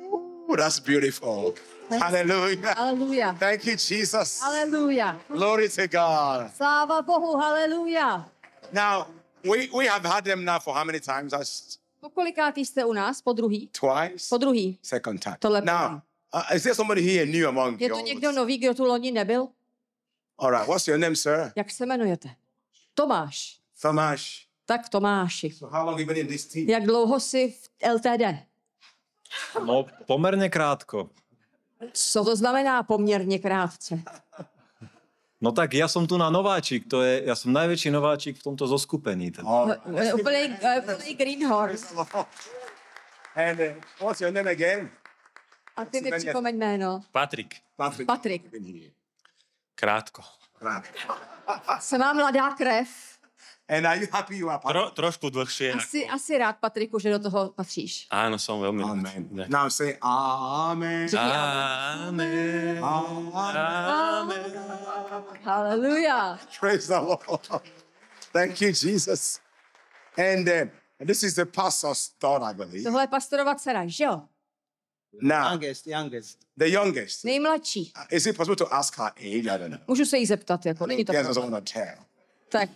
Ooh, that's beautiful. Hallelujah. Hallelujah. Thank you, Jesus. Hallelujah. Glory to God. Sláva Bohu, hallelujah. Now, we have had them now for how many times? That's Pokolikátý jste u nás? Po druhý? twice? Po druhý. Second time. Tohle Now, is there somebody here new among Je tu you? někdo nový, kdo tu loni nebyl? All right. What's your name, sir? Jak se jmenujete? Tomáš. Tomáš. Tak Tomáši. So how long have you been in this team? Jak dlouho jsi v LTD? No, pomerne krátko. Co to znamená poměrně krátce? No tak ja som tu na nováčik, ja som najväčší nováčik v tomto zoskupení. All right. Úplný green horse. And what's your name again? A ty mi připomeň jméno. Patrik. Patrik. Been here. Krátko. Right. Jsem má mladá krev. And are you happy you are part? Trošku dlhšie. Asi rád, Patriku, že do toho patříš. Áno, som veľmi rád. Amen. Ne. Now say amen. Amen. Amen. Hallelujah. Praise the Lord. Thank you, Jesus. And this is the pastor's daughter, I believe. Tohle je pastorova dcera, že jo? Now, Youngest. the youngest. Nejmladší. Is it possible to ask her age? I don't know. Můžu se jí zeptat, jako není to Yes, problém. doesn't want to tell. Tak,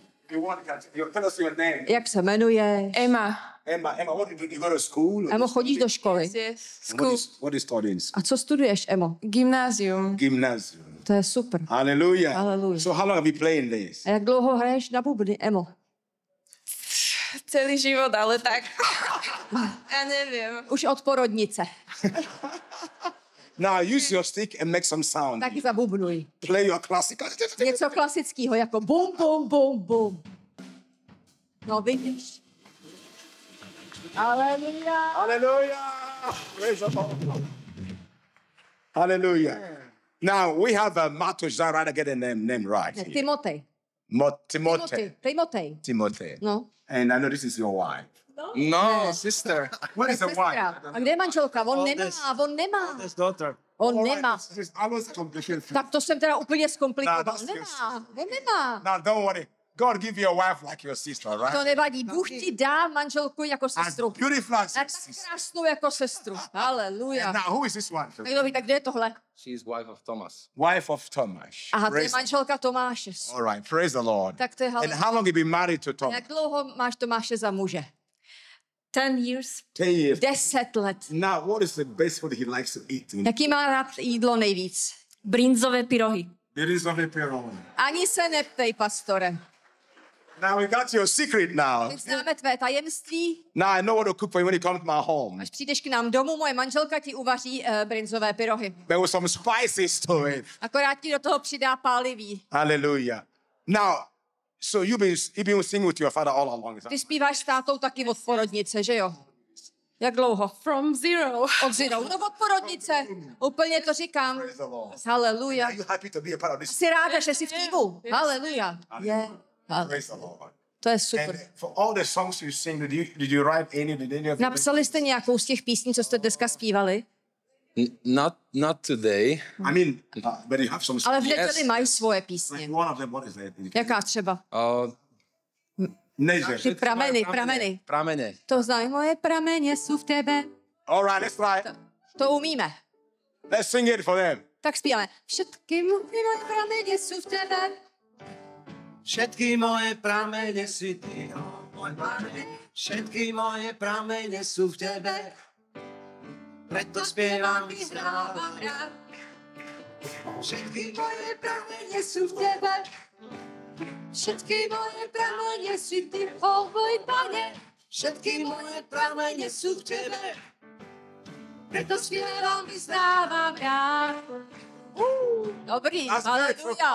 You tell us your name. jak se jmenuje? Emma. Emma, what did you go to school? Emo, chodíš do školy? Yes. What is studying? A co studuješ, Emo? Gymnázium. Gymnasium. To je super. Hallelujah. Hallelujah. So how long have you playing this? A jak dlouho hraješ na bubny, Emo? Celý život, ale tak. Ja neviem. Už od porodnice. Now use your stick and make some sound. Tak zabubnuj. Play your classical. Něco klasického, jako bum, bum, bum, bum. No vidíš. Hallelujah. Hallelujah. Praise the Lord. Hallelujah. Now we have a Matthew. I rather get the name right. Timotej. Timothy. Timotej. No. And I know this is your wife. No, sister. What is the wife? A kde je manželka? On nemá. His daughter. On nemá. This is always complicated. Tak to jsem teda úplně zkomplikoval. No, that's On nemá. Now don't worry. God give you a wife like your sister, right? To nevadí. Bůh ti dá manželku jako sestru. And beautiful as A tak krásnou jako sestru. Halleluja. And now who is this one? Kdo ví, tak kde je tohle? She's wife of Thomas. Wife of Thomas. Aha, to je Praise- manželka Tomáše. All right, praise the Lord. Tak to je And halleluja. how long have you been married to Thomas? Jak dlouho máš Tomáše za muže? 10 years. 10 years. 10 let. Now, what is the best food he likes to eat? Jaký má rád jídlo nejvíc? Brinzové pyrohy. There is only pepperoni. Ani se neptej, pastore. Now we got your secret now. Teď známe tvé tajemství. Now I know what to cook for you when you come to my home. Až přijdeš k nám domů, moje manželka ti uvaří brinzové pyrohy. There was some spices to it. Akorát ti do toho přidá pálivý. Hallelujah. Now, so you've been singing with your father all along. Is that? Ty zpíváš s tátou taky od porodnice, že jo? Jak dlouho? From zero. Od zero. No od porodnice. Úplně to říkám. Praise the Lord. Haleluja. Are you happy to be a part of this? Jsi ráda, že jsi v týmu. Haleluja. Je. Praise the Lord. To je And super. for all the songs you sing, did you write any? Did any of them? Napsali jste nějakou z těch písní, co jste dneska zpívali? Not today. I mean, but you have some. Ale v Yes. neděli mají svoje písně. Like one of them, what is that? Jaká třeba? Nežer. Ty prameny. Pramene. To znají moje prameně jsou v tebe. All right, let's try. To umíme. Let's sing it for them. Tak zpíváme. Všetky moje prameny jsou v tebe. Všetky moje pramene si ty, môj Pane. Všetky moje pramene sú v tebe. Preto spievam, vyznávam rád. Všetky moje pramene sú v tebe. Všetky moje pramene si ty, o môj Pane. Všetky moje pramene sú v tebe. Preto spievam, vyznávam rád. Dobrý, haleluja.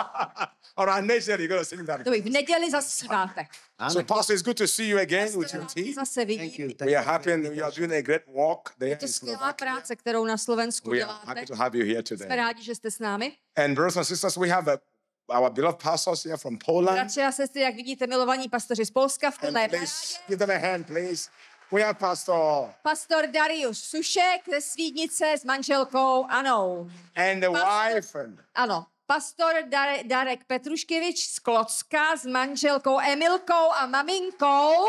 All right, Nežer, you're going to sing that. Dobrý, v neděli zaspíváte. So, Pastor, it's good to see you again with your team. Zase vidím. We are happy and we are doing a great walk there. Je to in skvělá Slovakia. práce, kterou na Slovensku We are happy děláte. to have you here Jsme today. rádi, že jste s námi. And brothers and sisters, we have our beloved pastors here from Poland. Bratři a sestry, jak vidíte, milovaní pastoři z Polska v And plné please parádě. give them a hand, please. We have Pastor Pastor Darius Sušek ze Svídnice s manželkou Anou. and the wife. And Ano, pastor Darek Petruškevič z Klocka s manželkou Emilkou a maminkou.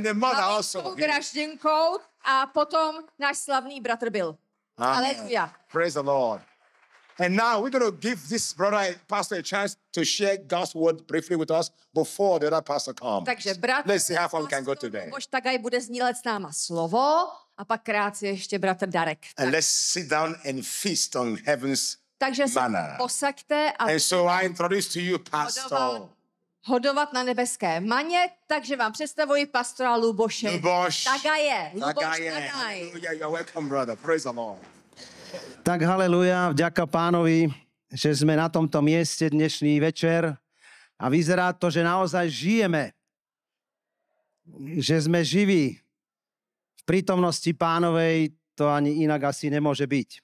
the mother also. Maminkou Graždinkou a potom náš slavný bratr Bill. Haleluja. Praise the Lord. And now we're going to give this brother, pastor, a chance to share God's word briefly with us before the other pastor comes. Takže brat, Let's see how far we can go today. Luboš Tagaj bude sdílet s náma slovo a pak krátce ještě bratr Darek. And let's sit down and feast on heaven's Takže se manna. posaďte a And so I introduce to you Pastor hodovat na nebeské maně, takže vám představuji pastora Luboše Luboš Tagaje. Luboš Tagaje. Tagaj. Hallelujah. You're welcome, brother. Praise the Lord. Tak haleluja, vďaka Pánovi, že sme na tomto mieste dnešný večer a vyzerá to, že naozaj žijeme, že sme živí. V prítomnosti Pánovej to ani inak asi nemôže byť.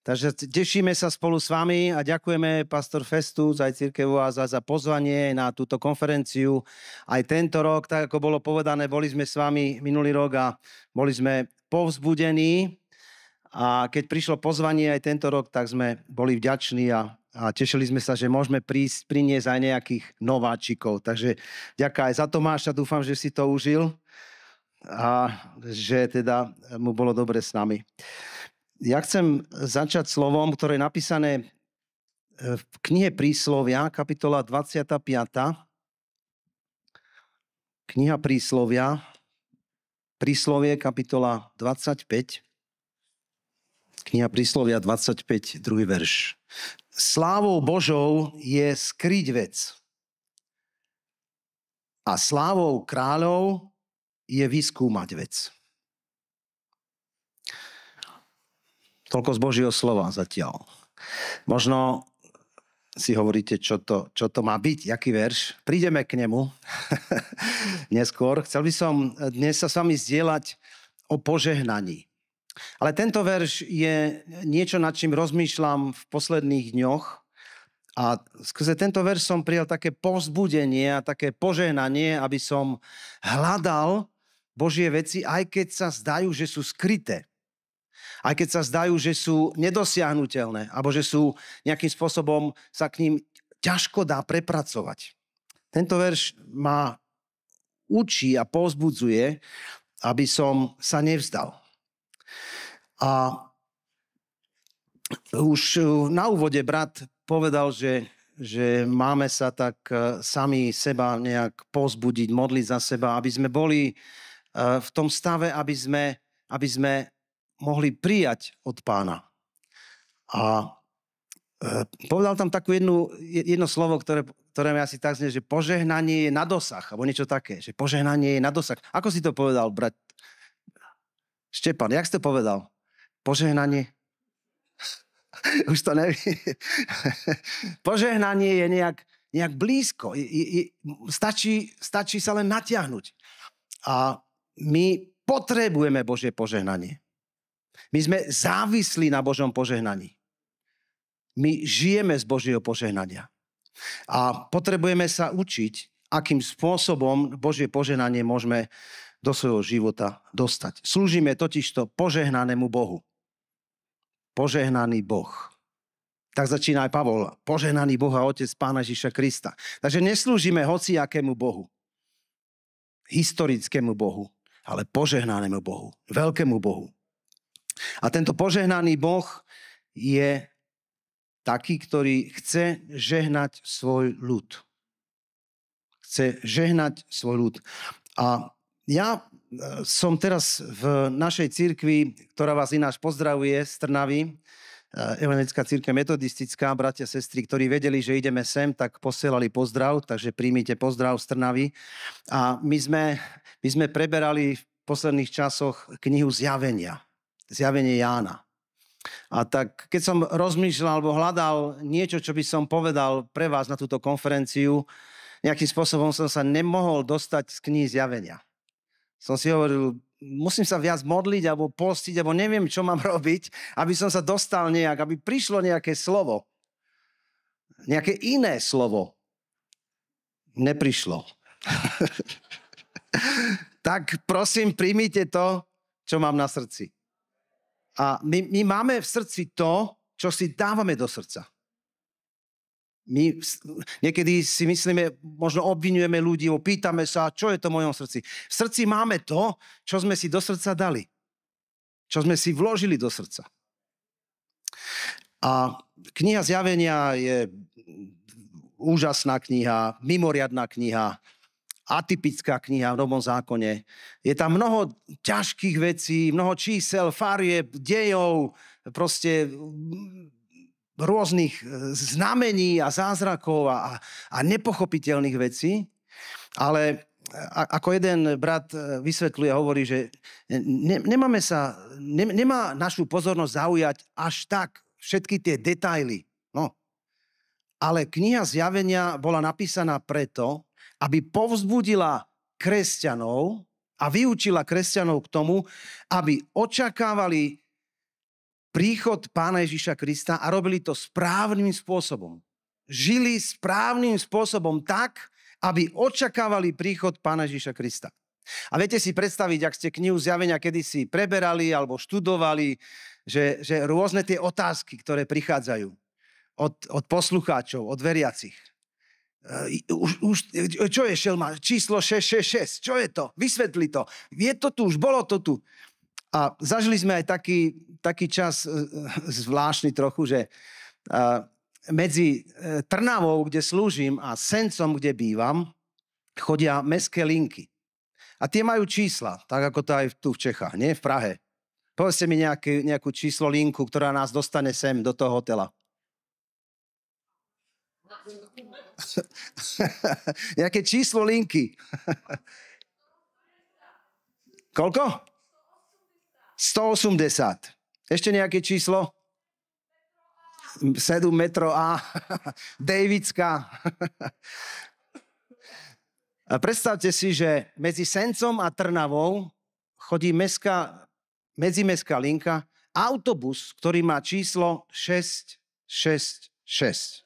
Takže tešíme sa spolu s vami a ďakujeme pastor Festus aj cirkevu a za pozvanie na túto konferenciu. Aj tento rok, tak ako bolo povedané, boli sme s vami minulý rok a boli sme povzbudení. A keď prišlo pozvanie aj tento rok, tak sme boli vďační a tešili sme sa, že môžeme priniesť aj nejakých nováčikov. Takže ďakujem aj za Tomáša, dúfam, že si to užil a že teda mu bolo dobre s nami. Ja chcem začať slovom, ktoré je napísané v knihe Príslovia, kapitola 25. Kniha Príslovia, Príslovie, kapitola 25. Kniha Príslovia 25, druhý verš. Slávou Božou je skryť vec. A slávou kráľov je vyskúmať vec. Toľko z Božieho slova zatiaľ. Možno si hovoríte, čo to má byť, jaký verš. Prídeme k nemu neskôr. Chcel by som dnes sa s vami zdieľať o požehnaní. Ale tento verš je niečo, nad čím rozmýšľam v posledných dňoch a skrze tento verš som prijal také povzbudenie a také požehnanie, aby som hľadal Božie veci, aj keď sa zdajú, že sú skryté. Aj keď sa zdajú, že sú nedosiahnuteľné, alebo že sú nejakým spôsobom sa k ním ťažko dá prepracovať. Tento verš ma učí a povzbudzuje, aby som sa nevzdal. A už na úvode brat povedal, že máme sa tak sami seba nejak povzbudiť, modliť za seba, aby sme boli v tom stave, aby sme mohli prijať od Pána. A povedal tam takú jedno slovo, ktoré mi asi tak znie, že požehnanie je na dosah, alebo niečo také, že požehnanie je na dosah. Ako si to povedal, brat Štepan, jak si to povedal? Požehnanie? Už to neviem. Požehnanie je nejak blízko. Stačí sa len natiahnuť. A my potrebujeme Božie požehnanie. My sme závislí na Božom požehnaní. My žijeme z Božieho požehnania. A potrebujeme sa učiť, akým spôsobom Božie požehnanie môžeme do svojho života dostať. Slúžime totižto požehnanému Bohu. Požehnaný Boh. Tak začína aj Pavol. Požehnaný Boh a Otec Pána Ježiša Krista. Takže neslúžime hociakému Bohu. Historickému Bohu. Ale požehnanému Bohu. Veľkému Bohu. A tento požehnaný Boh je taký, ktorý chce žehnať svoj ľud. Chce žehnať svoj ľud. A ja som teraz v našej cirkvi, ktorá vás ináč pozdravuje z Trnavy, Evangelická cirkev metodistická, bratia, sestry, ktorí vedeli, že ideme sem, tak posielali pozdrav, takže príjmite pozdrav z Trnavy. A my sme preberali v posledných časoch knihu Zjavenie Jána. A tak keď som rozmýšľal alebo hľadal niečo, čo by som povedal pre vás na túto konferenciu, nejakým spôsobom som sa nemohol dostať z knihy Zjavenia. Som si hovoril, musím sa viac modliť alebo postiť, alebo neviem, čo mám robiť, aby som sa dostal nejak, aby prišlo nejaké slovo. Nejaké iné slovo. Neprišlo. Tak prosím, príjmite to, čo mám na srdci. A my máme v srdci to, čo si dávame do srdca. My niekedy si myslíme, možno obviňujeme ľudí, pýtame sa, čo je to v mojom srdci. V srdci máme to, čo sme si do srdca dali. Čo sme si vložili do srdca. A kniha Zjavenia je úžasná kniha, mimoriadná kniha, atypická kniha v Novom zákone. Je tam mnoho ťažkých vecí, mnoho čísel, farieb, dejov, proste rôznych znamení a zázrakov a nepochopiteľných vecí. Ale ako jeden brat vysvetľuje a hovorí, že nemá našu pozornosť zaujať až tak všetky tie detaily. No. Ale kniha Zjavenia bola napísaná preto, aby povzbudila kresťanov a vyučila kresťanov k tomu, aby očakávali príchod Pána Ježiša Krista a robili to správnym spôsobom. Žili správnym spôsobom tak, aby očakávali príchod Pána Ježiša Krista. A viete si predstaviť, ak ste knihu Zjavenia kedysi preberali alebo študovali, že rôzne tie otázky, ktoré prichádzajú od poslucháčov, od veriacich. Čo je šelma? Číslo 666. Čo je to? Vysvetli to. Je to tu, už bolo to tu. A zažili sme aj taký čas zvláštny trochu, že medzi Trnavou, kde slúžim, a Sencom, kde bývam, chodia mestské linky. A tie majú čísla, tak ako to aj tu v Čechách, nie? V Prahe. Povedzte mi nejakú číslo linku, ktorá nás dostane sem do toho hotela. Nejaké číslo linky. Koľko? 180. Ešte nejaké číslo? 7 metro A. Davidská. A predstavte si, že medzi Sencom a Trnavou chodí medzimestská linka, autobus, ktorý má číslo 666.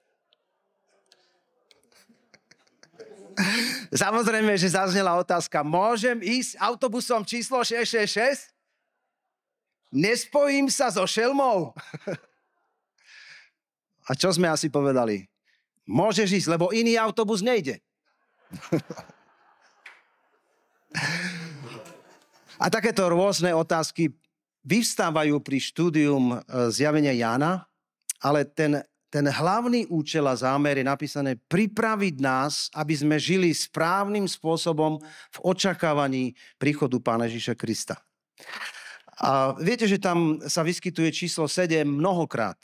Samozrejme, že zaznela otázka, môžem ísť autobusom číslo 666? Nespojím sa so šelmou? A čo sme asi povedali? Môžeš ísť, lebo iný autobus nejde. A takéto rôzne otázky vyvstávajú pri štúdium Zjavenia Jána, ale ten hlavný účel a zámer je napísané pripraviť nás, aby sme žili správnym spôsobom v očakávaní príchodu Pána Ježiša Krista. A viete, že tam sa vyskytuje číslo 7 mnohokrát.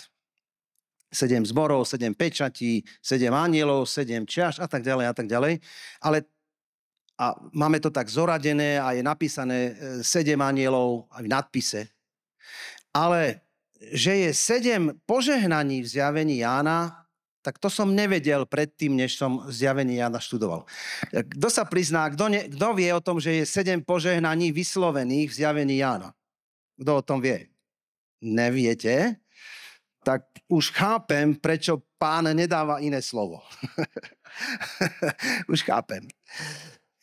7 zborov, 7 pečatí, 7 anielov, 7 čiaš a tak ďalej a tak ďalej. Ale a máme to tak zoradené a je napísané 7 anielov aj v nadpise. Ale že je 7 požehnaní v Zjavení Jána, tak to som nevedel predtým, než som Zjavenie Jána študoval. Kto sa prizná, kto vie o tom, že je 7 požehnaní vyslovených v Zjavení Jána? Kto o tom vie? Neviete? Tak už chápem, prečo Pán nedáva iné slovo. Už chápem.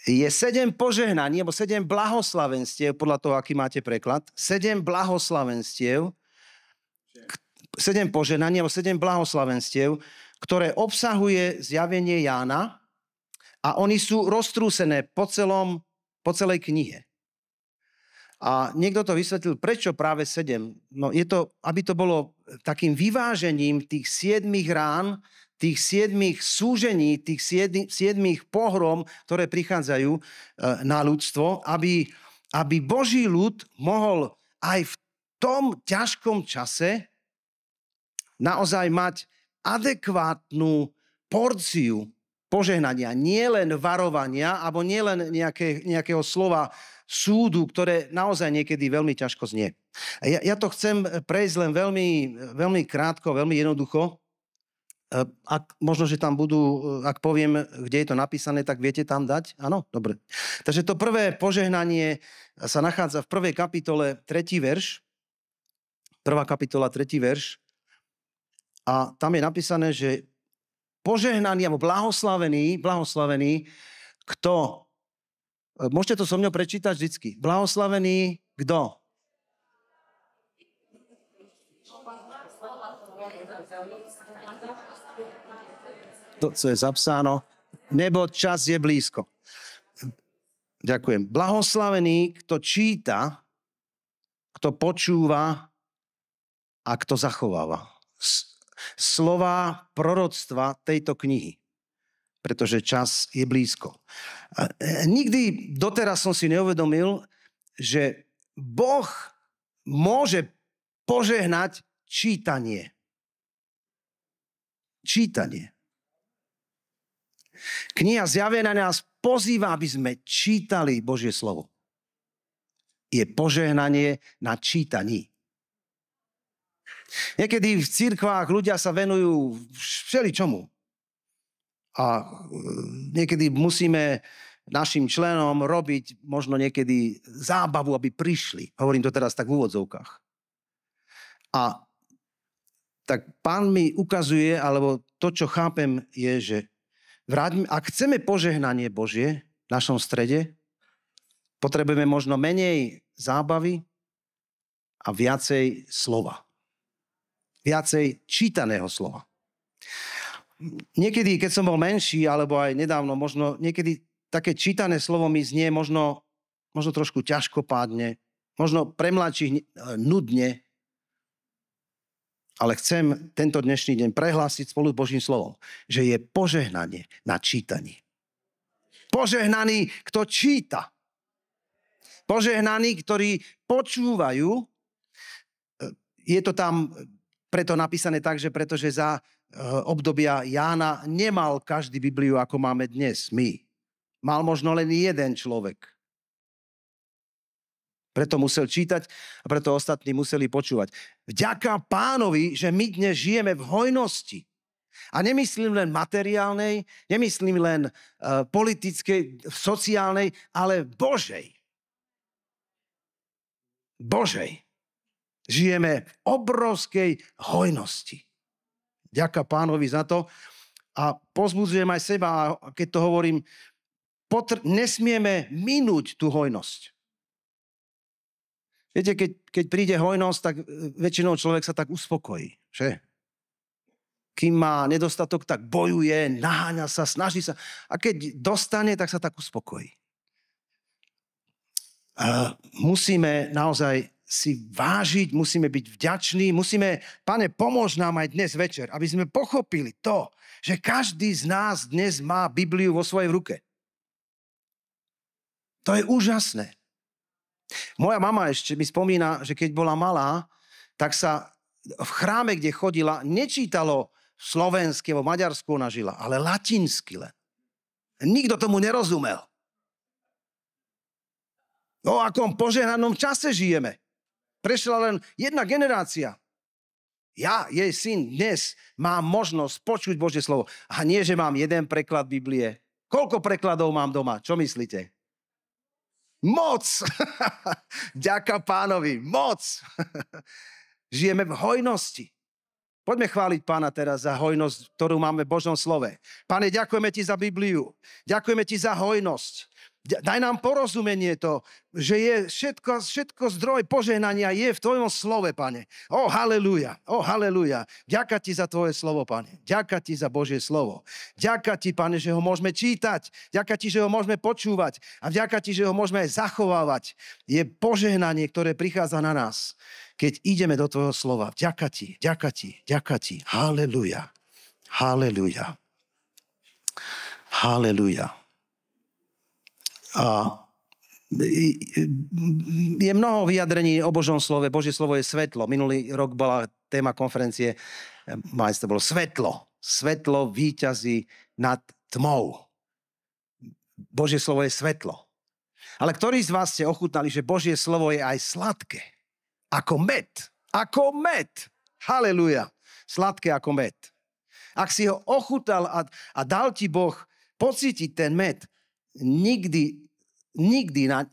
Je 7 požehnaní, alebo 7 blahoslavenstiev, podľa toho, aký máte preklad. 7 blahoslavenstiev, 7 požehnaní, alebo 7 blahoslavenstiev, ktoré obsahuje Zjavenie Jána a oni sú roztrúsené po celej knihe. A niekto to vysvetlil, prečo práve 7. No je to, aby to bolo takým vyvážením tých 7 rán, tých 7 súžení, tých 7 pohrom, ktoré prichádzajú na ľudstvo, aby Boží ľud mohol aj v tom ťažkom čase naozaj mať adekvátnu porciu požehnania, nielen varovania, alebo nielen nejakého slova súdu, ktoré naozaj niekedy veľmi ťažko znie. Ja to chcem prejsť len veľmi, veľmi krátko, veľmi jednoducho. Možno, že tam budú, ak poviem, kde je to napísané, tak viete tam dať? Áno? Dobre. Takže to prvé požehnanie sa nachádza v 1. kapitole 3. verš. 1. kapitola 3. verš. A tam je napísané, že požehnaný alebo blahoslavený, kto? Môžete to so mňou prečítať vždycky. Blahoslavený kto? To, co je zapsáno. Nebo čas je blízko. Ďakujem. Blahoslavený, kto číta, kto počúva a kto zachováva. slova proroctva tejto knihy, pretože čas je blízko. Nikdy doteraz som si neuvedomil, že Boh môže požehnať čítanie. Čítanie. Kniha Zjavenia nás pozýva, aby sme čítali Božie slovo. Je požehnanie na čítaní. Niekedy v cirkvách ľudia sa venujú všeličomu. A niekedy musíme našim členom robiť možno niekedy zábavu, aby prišli. Hovorím to teraz tak v úvodzovkách. A tak Pán mi ukazuje, alebo to, čo chápem, je, že ak chceme požehnanie Božie v našom strede, potrebujeme možno menej zábavy a viacej slova. Viacej čítaného slova. Niekedy, keď som bol menší, alebo aj nedávno, možno niekedy také čítané slovo mi znie možno trošku ťažkopádne, možno pre mladších nudne, ale chcem tento dnešný deň prehlásiť spolu s Božím slovom, že je požehnanie na čítaní. Požehnaný, kto číta. Požehnaní, ktorí počúvajú. Je to tam preto napísané tak, že pretože za obdobia Jána nemal každý Bibliu, ako máme dnes my. Mal možno len jeden človek. Preto musel čítať a preto ostatní museli počúvať. Vďaka Pánovi, že my dnes žijeme v hojnosti. A nemyslím len materiálnej, nemyslím len politickej, sociálnej, ale Božej. Božej. Žijeme v obrovskej hojnosti. Ďaká Pánovi za to. A pozbudzujem aj seba, a keď to hovorím, nesmieme minúť tú hojnosť. Viete, keď príde hojnosť, tak väčšinou človek sa tak uspokojí. Že? Kým má nedostatok, tak bojuje, naháňa sa, snaží sa. A keď dostane, tak sa tak uspokojí. Musíme naozaj si vážiť, musíme byť vďační, Pane, pomôž nám aj dnes večer, aby sme pochopili to, že každý z nás dnes má Bibliu vo svojej ruke. To je úžasné. Moja mama ešte mi spomína, že keď bola malá, tak sa v chráme, kde chodila, nečítalo slovenské, vo Maďarsku ona žila, ale latinsky len. Nikto tomu nerozumel. O akom požehnanom čase žijeme. Prešla len jedna generácia. Ja, jej syn, dnes mám možnosť počuť Božie slovo. A nie, že mám jeden preklad Biblie. Koľko prekladov mám doma? Čo myslíte? Moc! Ďaká Pánovi. Moc! Žijeme v hojnosti. Poďme chváliť Pána teraz za hojnosť, ktorú máme v Božom slove. Pane, ďakujeme Ti za Bibliu. Ďakujeme Ti za hojnosť. Daj nám porozumenie to, že je všetko zdroj požehnania je v Tvojom slove, Pane. O, halelúja, o, halelúja. Ďaká Ti za Tvoje slovo, Pane. Ďaká Ti za Božie slovo. Ďaká Ti, Pane, že ho môžeme čítať. Ďaká Ti, že ho môžeme počúvať. A ďaká Ti, že ho môžeme aj zachovávať. Je požehnanie, ktoré prichádza na nás, keď ideme do Tvojho slova. Ďaká Ti, ďaká Ti, ďaká Ti. Halelúja, halelúja, halelúja. A je mnoho vyjadrení o Božom slove. Božie slovo je svetlo. Minulý rok bola téma konferencie, to bolo svetlo. Svetlo víťazí nad tmou. Božie slovo je svetlo. Ale ktorí z vás ste ochutnali, že Božie slovo je aj sladké? Ako med. Ako med. Halelúja. Sladké ako med. Ak si ho ochutnal a dal ti Boh pocítiť ten med, nikdy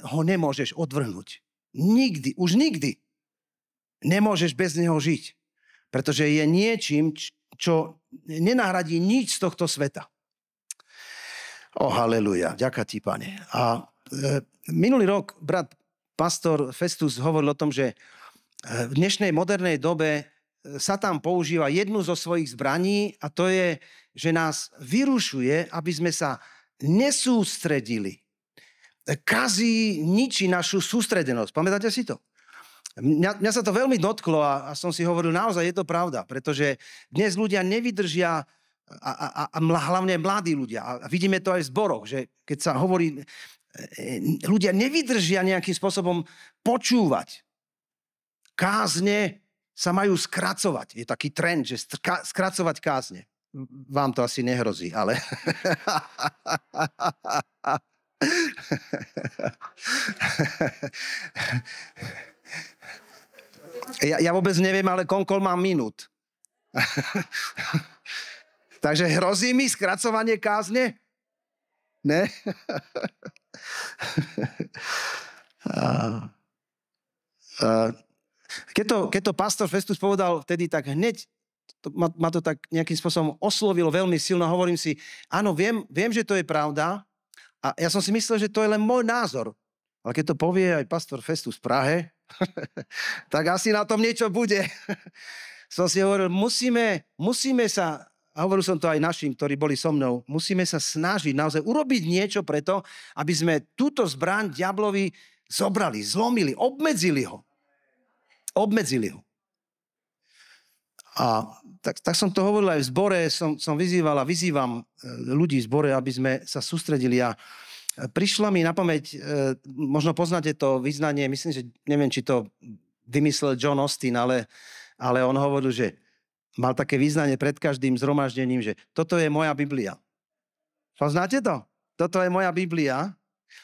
ho nemôžeš odvrhnúť. Nikdy, už nikdy. Nemôžeš bez neho žiť. Pretože je niečím, čo nenahradí nič z tohto sveta. O, halleluja. Ďaká Ti, Pane. A minulý rok brat pastor Festus hovoril o tom, že v dnešnej modernej dobe Satan používa jednu zo svojich zbraní a to je, že nás vyrušuje, aby sme sa nesústredili. Kazí, ničí našu sústredenosť. Pamätáte si to? Mňa sa to veľmi dotklo a som si hovoril, naozaj je to pravda, pretože dnes ľudia nevydržia, hlavne mladí ľudia, a vidíme to aj v zboroch, že keď sa hovorí, ľudia nevydržia nejakým spôsobom počúvať. Kázne sa majú skracovať. Je taký trend, že skracovať kázne. Vám to asi nehrozí, ale... Ja vôbec neviem, ale koľko mám minút. Takže hrozí mi skracovanie kázne? Ne? Keď to pastor Festus povedal vtedy, tak hneď ma to tak nejakým spôsobom oslovilo veľmi silno. Hovorím si, áno, viem, že to je pravda. A ja som si myslel, že to je len môj názor. Ale keď to povie aj pastor Festus v Prahe, tak asi na tom niečo bude. Som si hovoril, musíme sa, a hovoril som to aj našim, ktorí boli so mnou, musíme sa snažiť naozaj urobiť niečo preto, aby sme túto zbraň diablovi zobrali, zlomili, obmedzili ho. A tak som to hovoril aj v zbore, som vyzýval a vyzývam ľudí v zbore, aby sme sa sústredili. A prišla mi na pamäť, možno poznáte to vyznanie, myslím, že neviem, či to vymyslel John Austin, ale on hovoril, že mal také vyznanie pred každým zhromaždením, že toto je moja Biblia. Poznáte to? Toto je moja Biblia.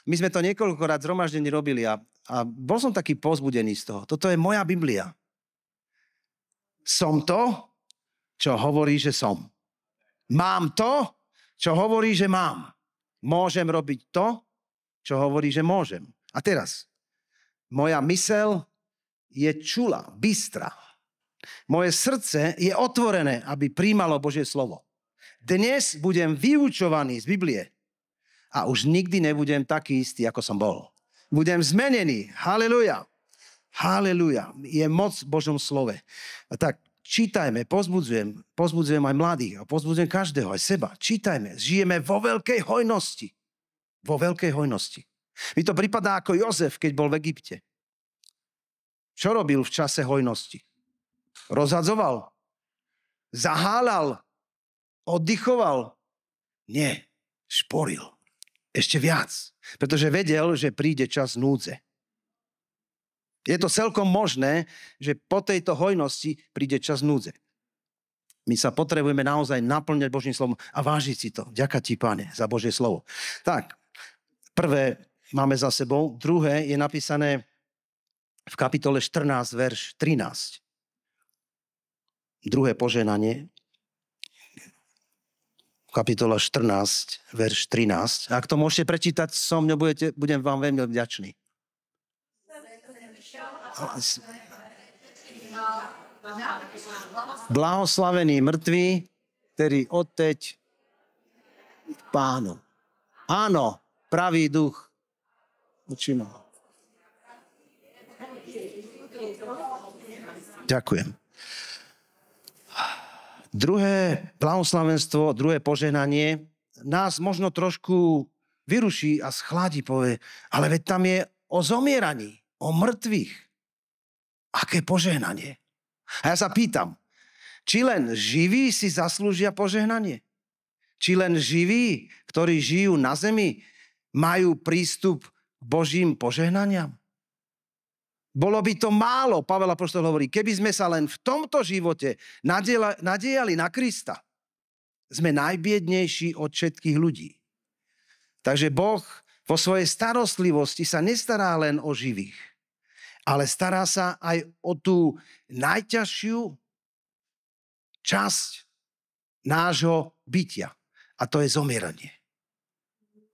My sme to niekoľkokrát zhromaždení robili a bol som taký povzbudený z toho. Toto je moja Biblia. Som to, čo hovorí, že som. Mám to, čo hovorí, že mám. Môžem robiť to, čo hovorí, že môžem. A teraz, moja myseľ je čula, bystrá. Moje srdce je otvorené, aby príjmalo Božie slovo. Dnes budem vyučovaný z Biblie a už nikdy nebudem taký istý, ako som bol. Budem zmenený. Haleluja. Haleluja. Je moc v Božom slove. A tak čítajme, pozbudzujem aj mladých a pozbudzujem každého, aj seba. Čítajme. Žijeme vo veľkej hojnosti. Vo veľkej hojnosti. Mi to pripadá ako Jozef, keď bol v Egypte. Čo robil v čase hojnosti? Rozhadzoval? Zahálal? Oddychoval? Nie. Šporil. Ešte viac. Pretože vedel, že príde čas núdze. Je to celkom možné, že po tejto hojnosti príde čas núdze. My sa potrebujeme naozaj naplňať Božím slovom a vážiť si to. Ďakujem ti, Pane, za Božie slovo. Tak, prvé máme za sebou, druhé je napísané v kapitole 14, verš 13. Druhé poženanie. Kapitola 14, verš 13. Ak to môžete prečítať so mňou, budem vám veľmi vďačný. Blahoslavení mŕtvi, ktorí odteď k Pánu. Áno, pravý duch. Učím ho. Ďakujem. Druhé blahoslavenstvo, druhé požehnanie nás možno trošku vyruší a schladí, povie, ale veď tam je o zomieraní, o mŕtvych. Aké požehnanie? A ja sa pýtam, či len živí si zaslúžia požehnanie? Či len živí, ktorí žijú na zemi, majú prístup k Božím požehnaniam? Bolo by to málo, Pavel apoštol hovorí, keby sme sa len v tomto živote nadiejali na Krista. Sme najbiednejší od všetkých ľudí. Takže Boh vo svojej starostlivosti sa nestará len o živých, ale stará sa aj o tú najťažšiu časť nášho bytia. A to je zomieranie.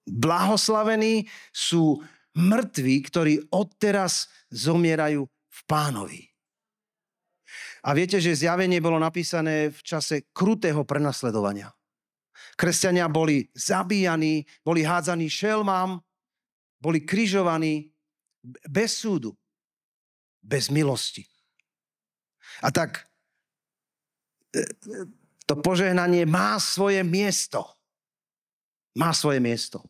Blahoslavení sú mŕtvi, ktorí odteraz zomierajú v Pánovi. A viete, že zjavenie bolo napísané v čase krutého prenasledovania. Kresťania boli zabíjaní, boli hádzaní šelmám, boli križovaní bez súdu. Bez milosti. A tak to požehnanie má svoje miesto. Má svoje miesto.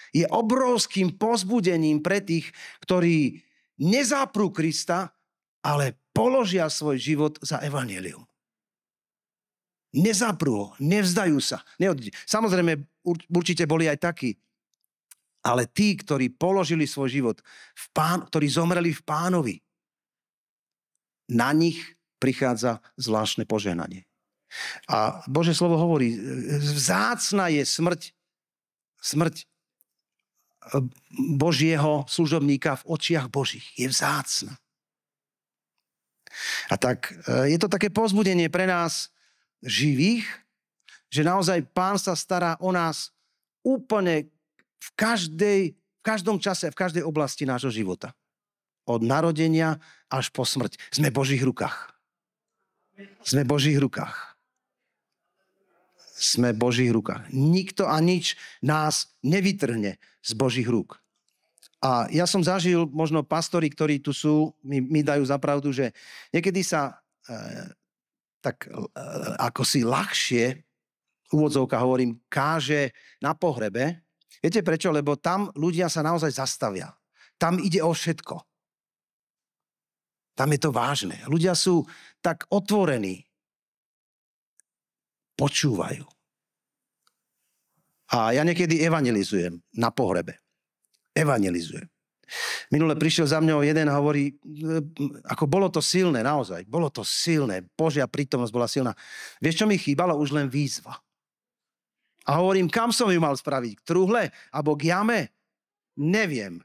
Je obrovským povzbudením pre tých, ktorí nezáprú Krista, ale položia svoj život za evanjelium. Nezaprú ho, nevzdajú sa. Samozrejme, určite boli aj takí, ale tí, ktorí položili svoj život, ktorí zomreli v Pánovi, na nich prichádza zvláštne požehnanie. A Božie slovo hovorí, vzácna je smrť Božieho služobníka v očiach Božích. Je vzácna. A tak je to také povzbudenie pre nás živých, že naozaj Pán sa stará o nás úplne v každom čase, v každej oblasti nášho života. Od narodenia až po smrť. Sme v Božích rukách. Sme v Božích rukách. Sme v Božích rukách. Nikto a nič nás nevytrhne z Božích rúk. A ja som zažil, možno pastori, ktorí tu sú, mi dajú za pravdu, že niekedy sa tak ako si ľahšie, úvodzovka hovorím, káže na pohrebe. Viete prečo? Lebo tam ľudia sa naozaj zastavia. Tam ide o všetko. Tam je to vážne. Ľudia sú tak otvorení. Počúvajú. A ja niekedy evangelizujem na pohrebe. Evangelizujem. Minule prišiel za mňou jeden a hovorí, ako bolo to silné, naozaj. Bolo to silné. Božia prítomnosť bola silná. Vieš, čo mi chýbalo? Už len výzva. A hovorím, kam som ju mal spraviť? K truhle? Abo k jame? Neviem.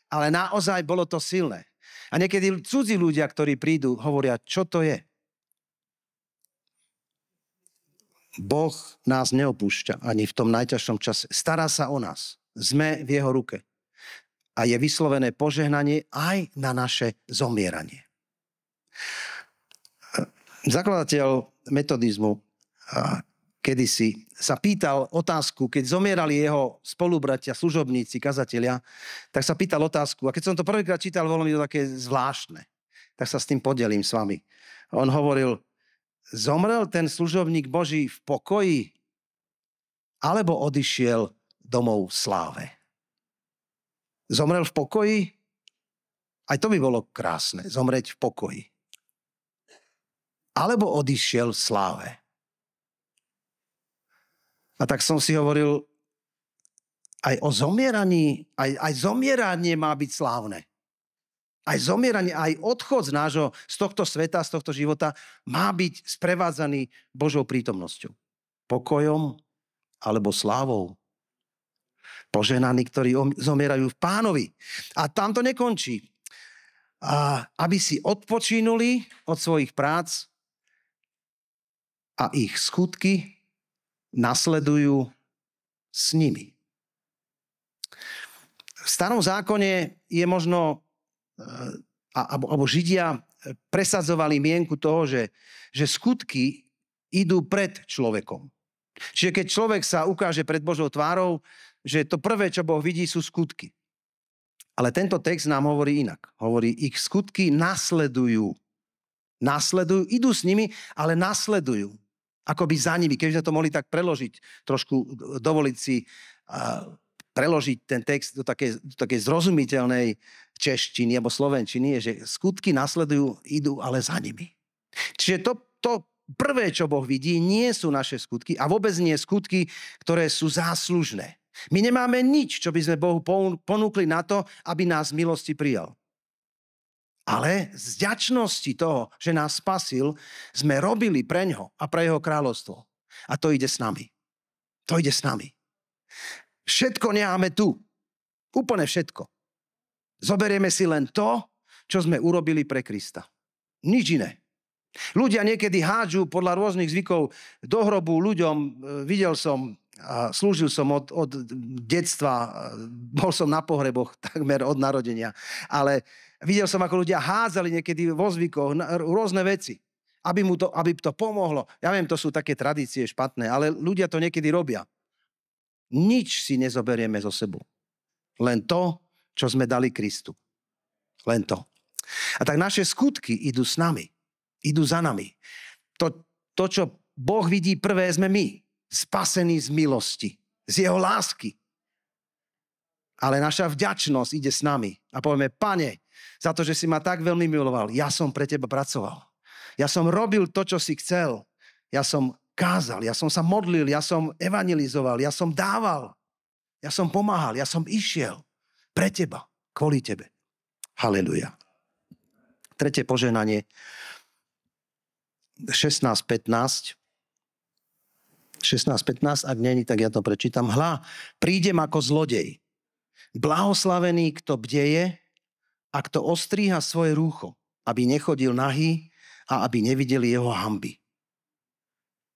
Ale naozaj bolo to silné. A niekedy cudzí ľudia, ktorí prídu, hovoria, čo to je? Boh nás neopúšťa ani v tom najťažšom čase. Stará sa o nás. Sme v jeho ruke. A je vyslovené požehnanie aj na naše zomieranie. Zakladateľ metodizmu kedysi sa pýtal otázku, keď zomierali jeho spolubratia, služobníci, kazatelia, tak sa pýtal otázku. A keď som to prvýkrát čítal, bolo mi to také zvláštne. Tak sa s tým podelím s vami. On hovoril, zomrel ten služobník Boží v pokoji, alebo odišiel domov v sláve? Zomrel v pokoji? Aj to by bolo krásne, zomrieť v pokoji. Alebo odišiel v sláve? A tak som si hovoril, aj o zomieraní, aj zomieranie má byť slávne. Aj zomieranie, aj odchod z tohto sveta, z tohto života má byť sprevádzaný Božou prítomnosťou. Pokojom alebo slávou. Poženaní, ktorí zomierajú v Pánovi. A tam to nekončí. Aby si odpočínuli od svojich prác a ich skutky nasledujú s nimi. V Starom zákone je možno, alebo Židia presadzovali mienku toho, že skutky idú pred človekom. Čiže keď človek sa ukáže pred Božou tvárou, že to prvé, čo Boh vidí, sú skutky. Ale tento text nám hovorí inak. Hovorí, ich skutky nasledujú. Nasledujú, idú s nimi, ale nasledujú. Akoby za nimi. Keby sme to mohli tak preložiť, trošku dovoliť si preložiť ten text do takej zrozumiteľnej češtiny alebo slovenčiny, je, že skutky nasledujú, idú ale za nimi. Čiže to prvé, čo Boh vidí, nie sú naše skutky a vôbec nie skutky, ktoré sú záslužné. My nemáme nič, čo by sme Bohu ponúkli na to, aby nás v milosti prijal. Ale z vďačnosti toho, že nás spasil, sme robili preňho a pre jeho kráľovstvo. A to ide s nami. To ide s nami. Všetko necháme tu. Úplne všetko. Zoberieme si len to, čo sme urobili pre Krista. Nič iné. Ľudia niekedy hádžu podľa rôznych zvykov do hrobu ľuďom. Videl som, slúžil som od detstva, bol som na pohreboch takmer od narodenia, ale videl som, ako ľudia hádzali niekedy vo zvykoch rôzne veci, aby to pomohlo. Ja viem, to sú také tradície špatné, ale ľudia to niekedy robia. Nič si nezoberieme zo sebou. Len to, čo sme dali Kristu. Len to. A tak naše skutky idú s nami. Idú za nami. To, čo Boh vidí prvé, sme my. Spasení z milosti. Z jeho lásky. Ale naša vďačnosť ide s nami. A povieme, Pane, za to, že si ma tak veľmi miloval. Ja som pre teba pracoval. Ja som robil to, čo si chcel. Ja som kázal, ja som sa modlil, ja som evangelizoval, ja som dával, ja som pomáhal, ja som išiel pre teba, kvôli tebe. Haleluja. Tretie požehnanie. 16:15. 16:15, ak není, tak ja to prečítam. Hľa, prídem ako zlodej. Blahoslavený, kto bdeje a kto ostríha svoje rúcho, aby nechodil nahý a aby nevideli jeho hanby.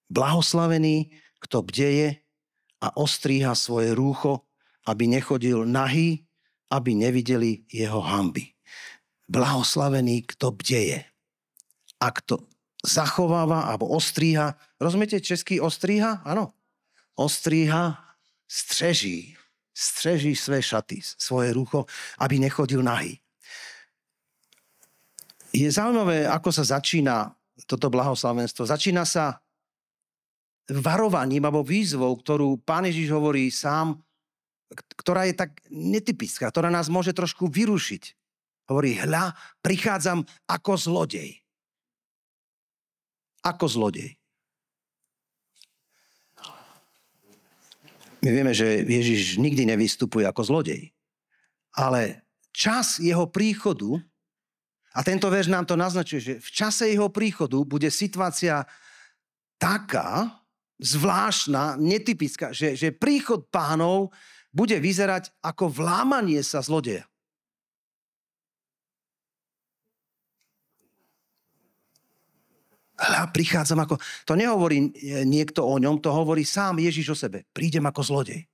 Blahoslavený, kto bdeje a ostríha svoje rúcho, aby nechodil nahý, aby nevideli jeho hanby. Blahoslavený, kto bdeje a kto zachováva alebo ostríha. Rozumiete český ostríha? Áno. Ostríha, střeží svoje šaty, svoje rucho, aby nechodil nahý. Je zaujímavé, ako sa začína toto blahoslavenstvo. Začína sa varovaním alebo výzvou, ktorú Pán Ježiš hovorí sám, ktorá je tak netypická, ktorá nás môže trošku vyrušiť. Hovorí, hľa, prichádzam ako zlodej. Ako zlodej. My vieme, že Ježiš nikdy nevystupuje ako zlodej. Ale čas jeho príchodu, a tento verš nám to naznačuje, že v čase jeho príchodu bude situácia taká, zvláštna, netypická, že príchod Pánov bude vyzerať ako vlámanie sa zlodeja. Hľa, prichádzam ako... To nehovorí niekto o ňom, to hovorí sám Ježiš o sebe. Prídem ako zlodej.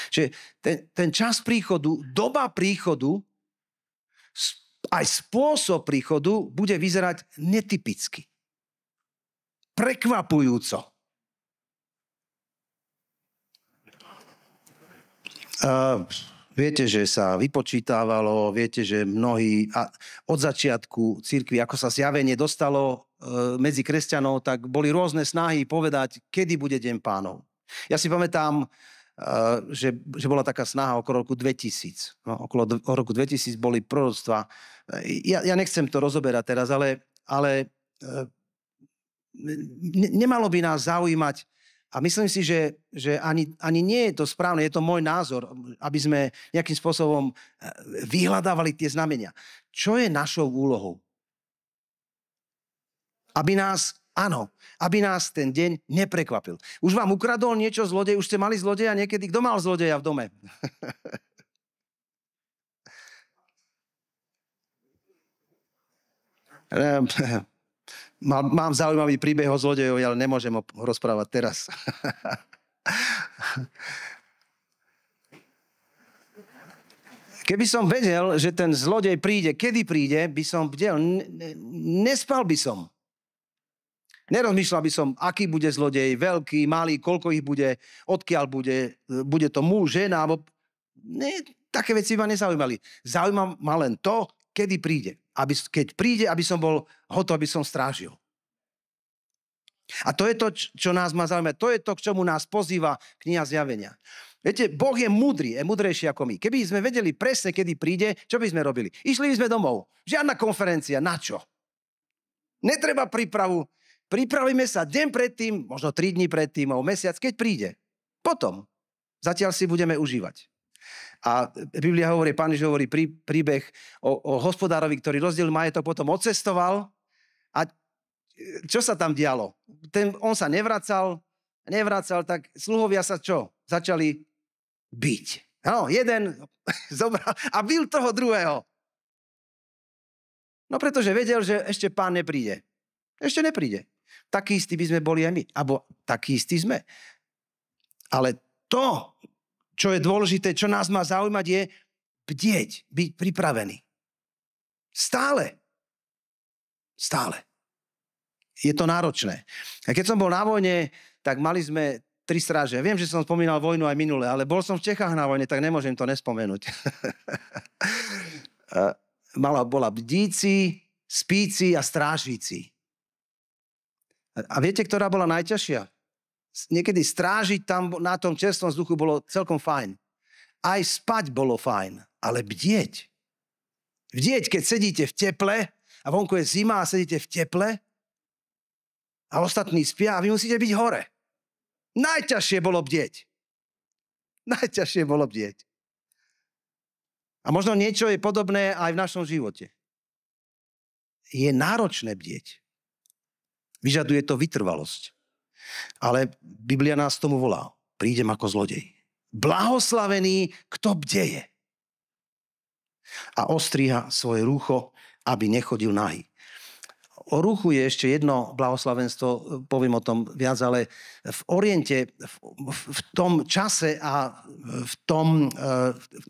Čiže ten čas príchodu, doba príchodu, aj spôsob príchodu bude vyzerať netypicky. Prekvapujúco. Viete, že sa vypočítávalo, viete, že mnohí od začiatku cirkvi, ako sa zjavenie dostalo medzi kresťanov, tak boli rôzne snahy povedať, kedy bude Deň Pánov. Ja si pamätám, že bola taká snaha okolo roku 2000. No, okolo roku 2000 boli proroctva. Ja nechcem to rozoberať teraz, ale nemalo by nás zaujímať. A myslím si, že ani nie je to správne, je to môj názor, aby sme nejakým spôsobom vyhľadávali tie znamenia. Čo je našou úlohou? Aby nás ten deň neprekvapil. Už vám ukradol niečo zlodej, už ste mali zlodeja niekedy? Kto mal zlodeja v dome? Mám zaujímavý príbeh o zlodejov, ale nemôžem ho rozprávať teraz. Keby som vedel, že ten zlodej príde, kedy príde, by som bdel. Nespal by som. Nerozmýšľal by som, aký bude zlodej, veľký, malý, koľko ich bude, odkiaľ bude to muž, žena, alebo... Nie, také veci ma nezaujímali. Zaujíma ma len to, kedy príde. Keď príde, aby som bol hotový, aby som strážil. A to je to, čo nás má zaujímať. To je to, k čomu nás pozýva kniha Zjavenia. Viete, Boh je múdry, je múdrejší ako my. Keby sme vedeli presne, kedy príde, čo by sme robili? Išli by sme domov. Žiadna konferencia. Na čo? Netreba prípravu. Pripravíme sa deň predtým, možno 3 dní predtým, alebo mesiac, keď príde. Potom. Zatiaľ si budeme užívať. A Biblia hovorí, Pán Ježiš hovorí príbeh o hospodárovi, ktorý rozdielil majetok, potom odcestoval. A čo sa tam dialo? On sa nevracal, tak sluhovia sa čo? Začali biť. No, jeden zobral a bil toho druhého. No pretože vedel, že ešte Pán nepríde. Ešte nepríde. Takí istí by sme boli aj my. Abo takí istí sme. Ale to, čo je dôležité, čo nás má zaujímať, je bdieť, byť pripravený. Stále. Je to náročné. A keď som bol na vojne, tak mali sme 3 stráže. Viem, že som spomínal vojnu aj minule, ale bol som v Čechách na vojne, tak nemôžem to nespomenúť. Bola bdíci, spíci a strážíci. A viete, ktorá bola najťažšia? Niekedy strážiť tam na tom čerstvom vzduchu bolo celkom fajn. Aj spať bolo fajn, ale bdieť. Bdieť, keď sedíte v teple a vonku je zima a sedíte v teple a ostatní spia a vy musíte byť hore. Najťažšie bolo bdieť. Najťažšie bolo bdieť. A možno niečo je podobné aj v našom živote. Je náročné bdieť. Vyžaduje to vytrvalosť. Ale Biblia nás tomu volá. Prídem ako zlodej. Blahoslavený, kto bdeje. A ostríha svoje rúcho, aby nechodil nahý. O rúchu je ešte jedno blahoslavenstvo, poviem o tom viac, ale v Oriente, v tom čase a v tom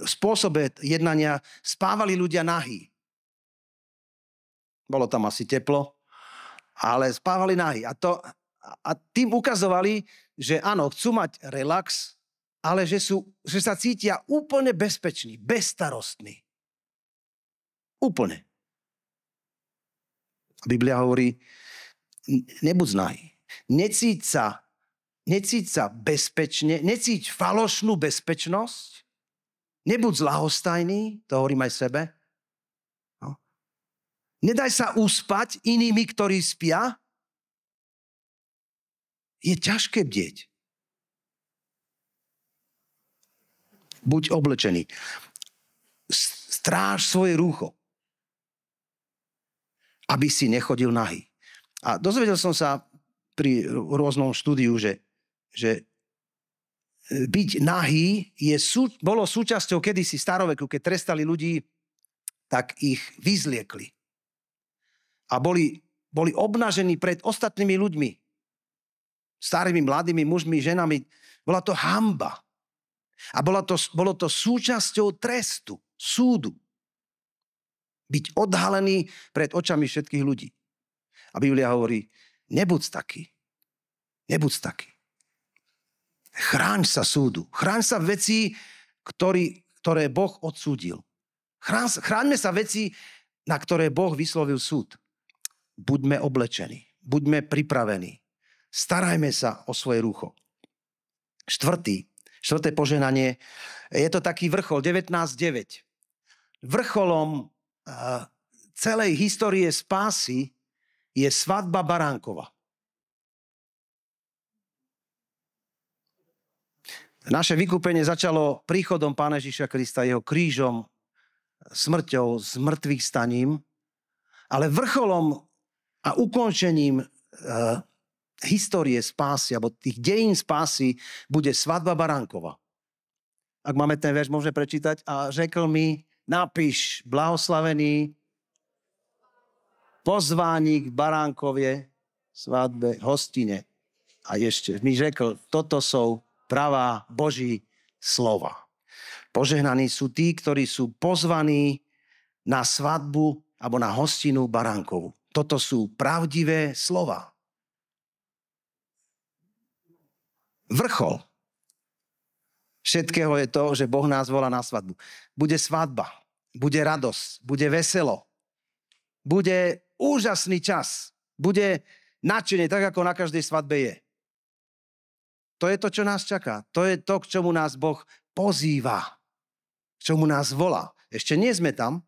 spôsobe jednania spávali ľudia nahý. Bolo tam asi teplo, ale spávali nahý. A tým ukazovali, že áno, chcú mať relax, ale že sa cítia úplne bezpeční, bezstarostní. Úplne. Biblia hovorí, nebuď nahý. Necíť sa bezpečne, necíť falošnú bezpečnosť, nebuď zľahostajný, to hovorím aj sebe. No. Nedaj sa uspať inými, ktorí spia. Je ťažké bdieť. Buď oblečený. Stráž svoje rúcho, aby si nechodil nahý. A dozvedel som sa pri rôznom štúdiu, že byť nahý bolo súčasťou kedysi staroveku, keď trestali ľudí, tak ich vyzliekli. A boli obnažení pred ostatnými ľuďmi. Starými, mladými mužmi, ženami. Bola to hanba. A bolo to súčasťou trestu, súdu. Byť odhalený pred očami všetkých ľudí. A Biblia hovorí, nebuď taký. Nebuď taký. Chráň sa súdu. Chráň sa veci, ktoré Boh odsúdil. Chráňme sa veci, na ktoré Boh vyslovil súd. Buďme oblečení. Buďme pripravení. Starajme sa o svoje rúcho. Štvrté požehnanie. Je to taký vrchol, 19.9. Vrcholom celej histórie spásy je svadba baránkova. Naše vykúpenie začalo príchodom Pána Ježiša Krista, jeho krížom, smrťou, zmrtvých staním, ale vrcholom a ukončením histórie spásy, alebo tých dejín spásy, bude svadba baránkova. Ak máme ten verš, môžeme prečítať. A řekl mi, napíš, blahoslavený, pozvání k baránkově, svadbe, hostine. A ešte mi řekl, toto sú pravá Boží slova. Požehnaní sú tí, ktorí sú pozvaní na svadbu alebo na hostinu baránkovú. Toto sú pravdivé slova. Vrchol všetkého je to, že Boh nás volá na svadbu. Bude svadba, bude radosť, bude veselo, bude úžasný čas, bude nadšenie, tak ako na každej svadbe je. To je to, čo nás čaká. To je to, k čomu nás Boh pozýva, k čomu nás volá. Ešte nie sme tam.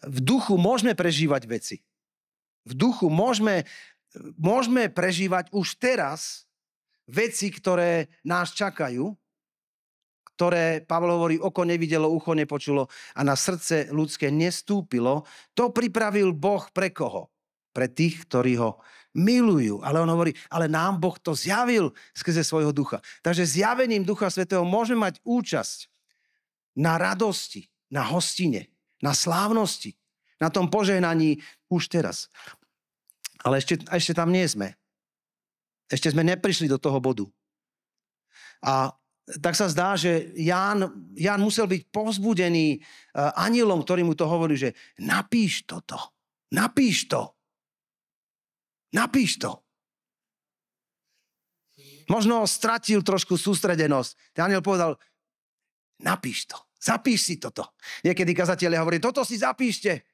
V duchu môžeme prežívať veci. V duchu môžeme prežívať už teraz veci, ktoré nás čakajú, ktoré, Pavol hovorí, oko nevidelo, ucho nepočulo a na srdce ľudské nestúpilo. To pripravil Boh pre koho? Pre tých, ktorí ho milujú. Ale on hovorí, ale nám Boh to zjavil skrze svojho ducha. Takže zjavením Ducha Svätého môžeme mať účasť na radosti, na hostine, na slávnosti, na tom požehnaní už teraz. Ale ešte tam nie sme. Ešte sme neprišli do toho bodu. A tak sa zdá, že Ján musel byť povzbudený anjelom, ktorý mu to hovorí, že napíš toto. Napíš to. Napíš to. Možno stratil trošku sústredenosť. Ten anjel povedal, napíš to. Zapíš si toto. Niekedy kazatelia hovorí, toto si zapíšte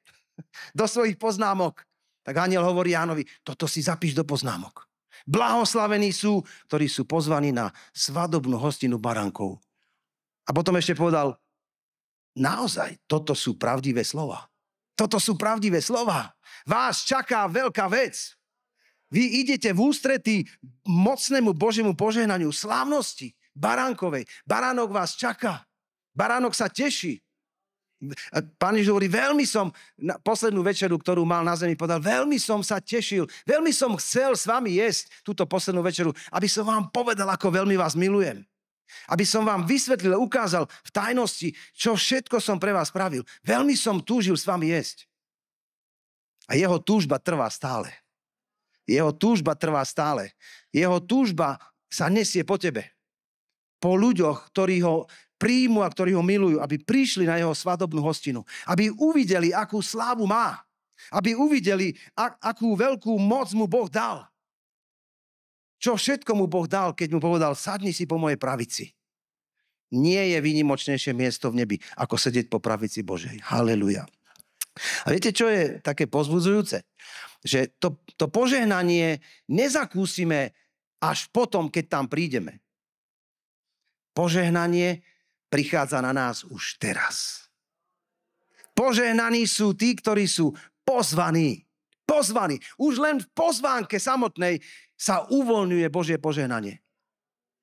do svojich poznámok. Tak anjel hovorí Jánovi, toto si zapíš do poznámok. Blahoslavení sú, ktorí sú pozvaní na svadobnú hostinu baránkov. A potom ešte povedal, naozaj, toto sú pravdivé slova. Toto sú pravdivé slova. Vás čaká veľká vec. Vy idete v ústretí mocnému Božiemu požehnaniu, slávnosti, baránkovej. Baránok vás čaká. Baránok sa teší. Pán Ježiš hovorí, veľmi som, na poslednú večeru, ktorú mal na zemi, povedal, veľmi som sa tešil, veľmi som chcel s vami jesť túto poslednú večeru, aby som vám povedal, ako veľmi vás milujem. Aby som vám vysvetlil, ukázal v tajnosti, čo všetko som pre vás spravil. Veľmi som túžil s vami jesť. A jeho túžba trvá stále. Jeho túžba trvá stále. Jeho túžba sa nesie po tebe. Po ľuďoch, ktorí ho príjmu a ktorí ho milujú, aby prišli na jeho svadobnú hostinu. Aby uvideli, akú slávu má. Aby uvideli, akú veľkú moc mu Boh dal. Čo všetko mu Boh dal, keď mu povedal, sadni si po mojej pravici. Nie je výnimočnejšie miesto v nebi, ako sedieť po pravici Božej. Haleluja. A viete, čo je také povzbudzujúce? Že to požehnanie nezakúsime až potom, keď tam prídeme. Požehnanie prichádza na nás už teraz. Požehnaní sú tí, ktorí sú pozvaní. Pozvaní. Už len v pozvánke samotnej sa uvoľňuje Božie požehnanie.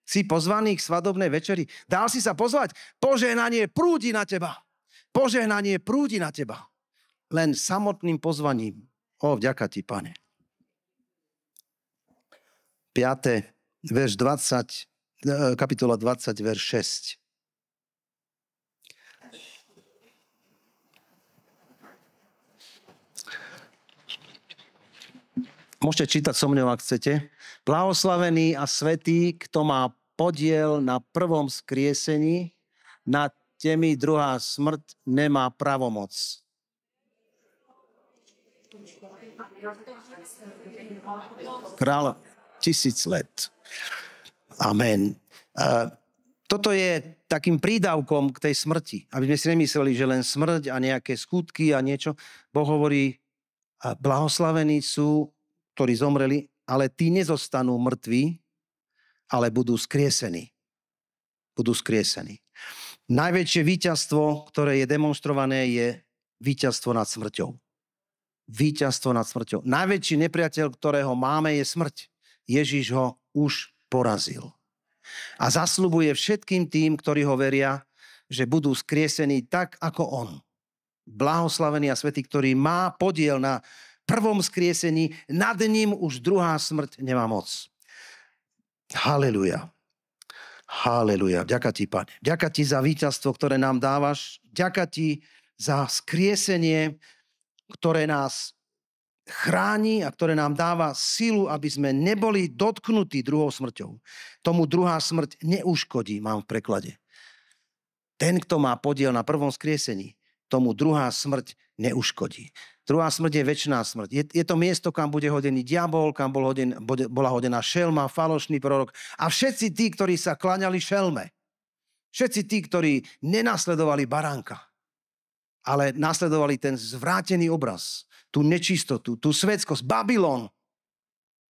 Si pozvaný k svadobnej večeri? Dal si sa pozvať? Požehnanie prúdi na teba. Požehnanie prúdi na teba. Len samotným pozvaním. Vďaka ti, Pane. 5. verš 20, kapitola 20, verš 6. Môžete čítať so mnou, ak chcete. Blahoslavený a svätý, kto má podiel na prvom skriesení, nad temi druhá smrť nemá pravomoc. Kráľ 1000 let. Amen. Toto je takým prídavkom k tej smrti. Aby sme si nemysleli, že len smrť a nejaké skutky a niečo. Boh hovorí, blahoslavení sú, ktorí zomreli, ale tí nezostanú mŕtvi, ale budú skriesení. Budú skriesení. Najväčšie víťazstvo, ktoré je demonstrované, je víťazstvo nad smrťou. Víťazstvo nad smrťou. Najväčší nepriateľ, ktorého máme, je smrť. Ježiš ho už porazil. A zasľubuje všetkým tým, ktorí ho veria, že budú skriesení tak, ako on. Blahoslavený a svätý, ktorý má podiel na prvom skriesení, nad ním už druhá smrť nemá moc. Haleluja. Haleluja. Ďakujem ti, Pane. Ďakujem ti za víťazstvo, ktoré nám dávaš. Ďakujem ti za skriesenie, ktoré nás chráni a ktoré nám dáva silu, aby sme neboli dotknutí druhou smrťou. Tomu druhá smrť neuškodí, mám v preklade. Ten, kto má podiel na prvom skriesení, tomu druhá smrť neuškodí. Druhá smrť je večná smrť. Je to miesto, kam bude hodený diabol, kam bola hodená šelma, falošný prorok a všetci tí, ktorí sa kláňali šelme. Všetci tí, ktorí nenasledovali baránka, ale nasledovali ten zvrátený obraz, tú nečistotu, tú svetskosť, Babylon,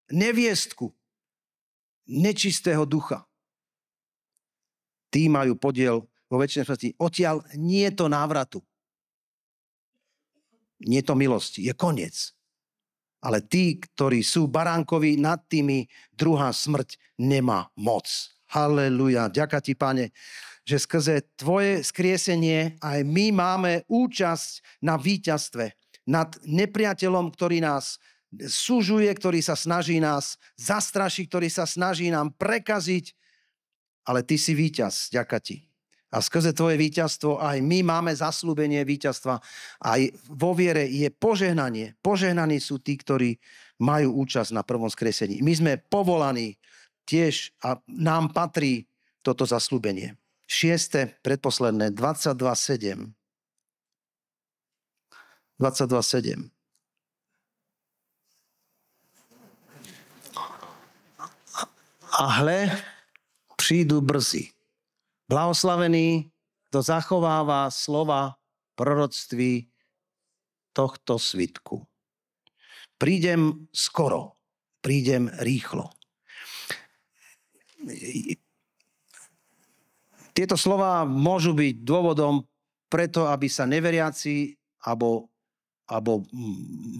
neviestku, nečistého ducha. Tí majú podiel vo večnej smrti. Odtiaľ nie je to návratu. Nie je to milosti, je koniec. Ale tí, ktorí sú baránkovi, nad tými druhá smrť nemá moc. Halleluja. Ďakujem ti, Pane, že skrze tvoje skriesenie aj my máme účasť na víťazstve nad nepriateľom, ktorý nás sužuje, ktorý sa snaží nás zastrašiť, ktorý sa snaží nám prekaziť. Ale ty si víťaz. Ďakujem ti. A skrze tvoje víťazstvo aj my máme zasľúbenie víťazstva. Aj vo viere je požehnanie. Požehnaní sú tí, ktorí majú účasť na prvom skresení. My sme povolaní tiež a nám patrí toto zasľúbenie. 6. predposledné, 22.7. 22.7. A hle, prídu brzy. Blahoslavený, kto zachováva slova proroctví tohto svitku. Prídem skoro, prídem rýchlo. Tieto slova môžu byť dôvodom preto, aby sa neveriaci alebo alebo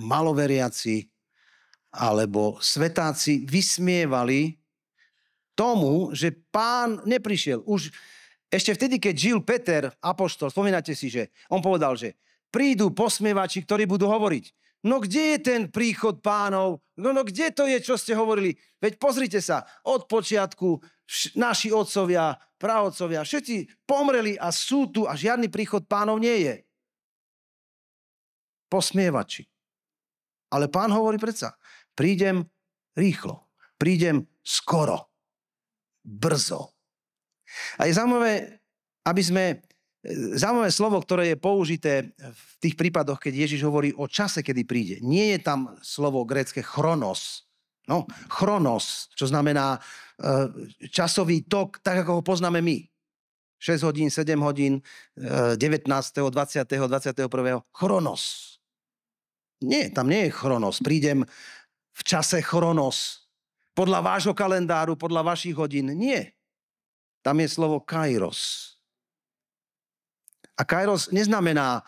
maloveriaci, alebo svetáci vysmievali tomu, že Pán neprišiel. Už ešte vtedy, keď žil Peter, apoštol, spomínate si, že on povedal, že prídu posmievači, ktorí budú hovoriť. No kde je ten príchod Pánov? No kde to je, čo ste hovorili? Veď pozrite sa, od počiatku naši otcovia, praotcovia, všetci pomreli a sú tu a žiadny príchod Pánov nie je. Posmievači. Ale Pán hovorí predsa, prídem rýchlo, prídem skoro, brzo. A je zaujímavé slovo, ktoré je použité v tých prípadoch, keď Ježiš hovorí o čase, kedy príde. Nie je tam slovo grécke chronos. No, chronos, čo znamená časový tok, tak ako ho poznáme my. 6 hodín, 7 hodín, 19., 20., 21. Chronos. Nie, tam nie je chronos. Prídem v čase chronos. Podľa vášho kalendáru, podľa vašich hodín. Nie. Tam je slovo kairos. A kairos neznamená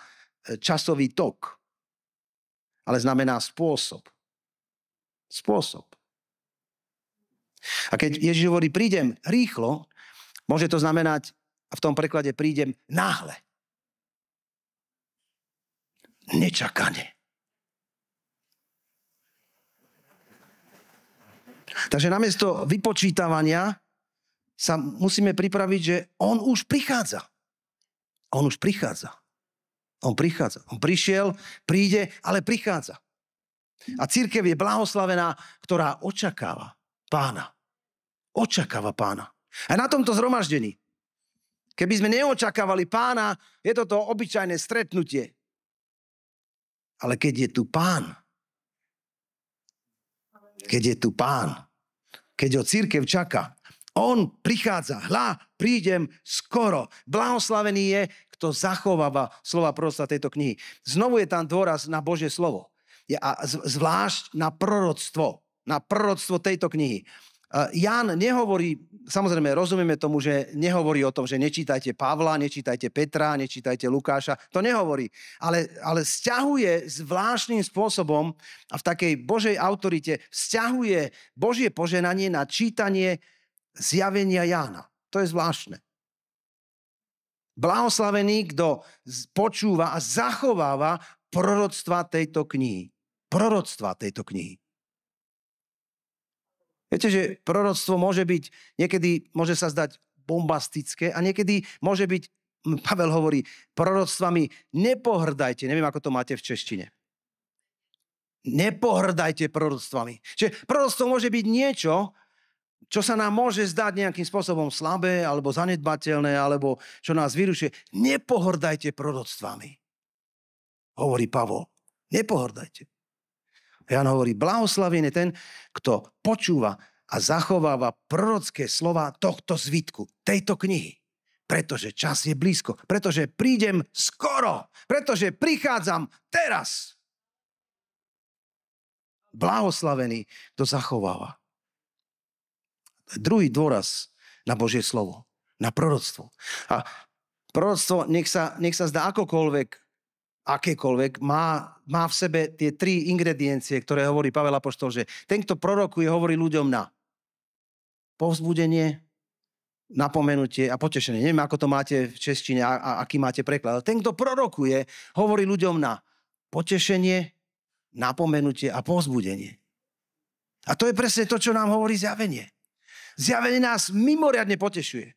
časový tok, ale znamená spôsob. Spôsob. A keď Ježiš hovorí, prídem rýchlo, môže to znamenať, a v tom preklade prídem náhle. Nečakane. Takže namiesto vypočítavania sa musíme pripraviť, že on už prichádza. On už prichádza. On prichádza. On prišiel, príde, ale prichádza. A cirkev je blahoslavená, ktorá očakáva Pána. Očakáva Pána. A na tomto zhromaždení, keby sme neočakávali Pána, je toto obyčajné stretnutie. Ale keď je tu Pán, keď ho cirkev čaká, on prichádza, prídem skoro. Blahoslavený je, kto zachováva slova proroctva tejto knihy. Znovu je tam dôraz na Božie slovo. A zvlášť na proroctvo tejto knihy. Ján nehovorí, samozrejme rozumieme tomu, že nehovorí o tom, že nečítajte Pavla, nečítajte Petra, nečítajte Lukáša. To nehovorí. Ale sťahuje zvláštnym spôsobom a v takej Božej autorite sťahuje Božie poženanie na čítanie zjavenia Jána. To je zvláštne. Blahoslavený, kto počúva a zachováva proroctva tejto knihy. Viete, že proroctvo môže byť, niekedy môže sa zdať bombastické a niekedy môže byť, Pavel hovorí, proroctvami nepohrdajte. Neviem, ako to máte v češtine. Nepohrdajte proroctvami. Čiže proroctvo môže byť niečo, čo sa nám môže zdať nejakým spôsobom slabé, alebo zanedbateľné, alebo čo nás vyrušuje. Nepohrdajte proroctvami. Hovorí Pavol. Nepohrdajte. Ján hovorí, blahoslavený ten, kto počúva a zachováva prorocké slova tohto zvitku, tejto knihy. Pretože čas je blízko. Pretože prídem skoro. Pretože prichádzam teraz. Blahoslavený, kto zachováva. Druhý dôraz na Božie slovo, na proroctvo. A proroctvo, nech sa zdá akékoľvek, má v sebe tie 3 ingrediencie, ktoré hovorí Pavel apoštol, že ten, kto prorokuje, hovorí ľuďom na povzbudenie, napomenutie a potešenie. Neviem, ako to máte v češtine a aký máte preklad. Ale ten, kto prorokuje, hovorí ľuďom na potešenie, napomenutie a povzbudenie. A to je presne to, čo nám hovorí zjavenie. Zjavenie nás mimoriadne potešuje.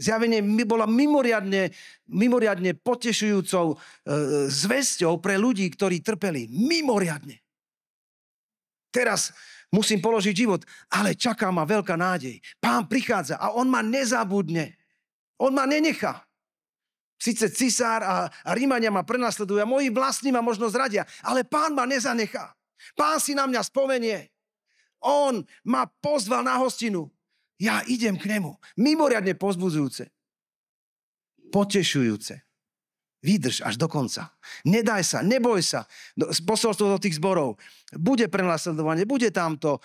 Zjavenie bola mimoriadne potešujúcou zvesťou pre ľudí, ktorí trpeli. Mimoriadne. Teraz musím položiť život, ale čaká ma veľká nádej. Pán prichádza a on ma nezabudne. On ma nenechá. Sice cisár a Rímania ma prenasledujú a moji vlastní ma možno zradia, ale Pán ma nezanechá. Pán si na mňa spomenie. On ma pozval na hostinu. Ja idem k nemu. Mimoriadne povzbudzujúce. Potešujúce. Vydrž až do konca. Nedaj sa, neboj sa. Posolstvo do tých zborov. Bude prenasledovanie, bude tamto.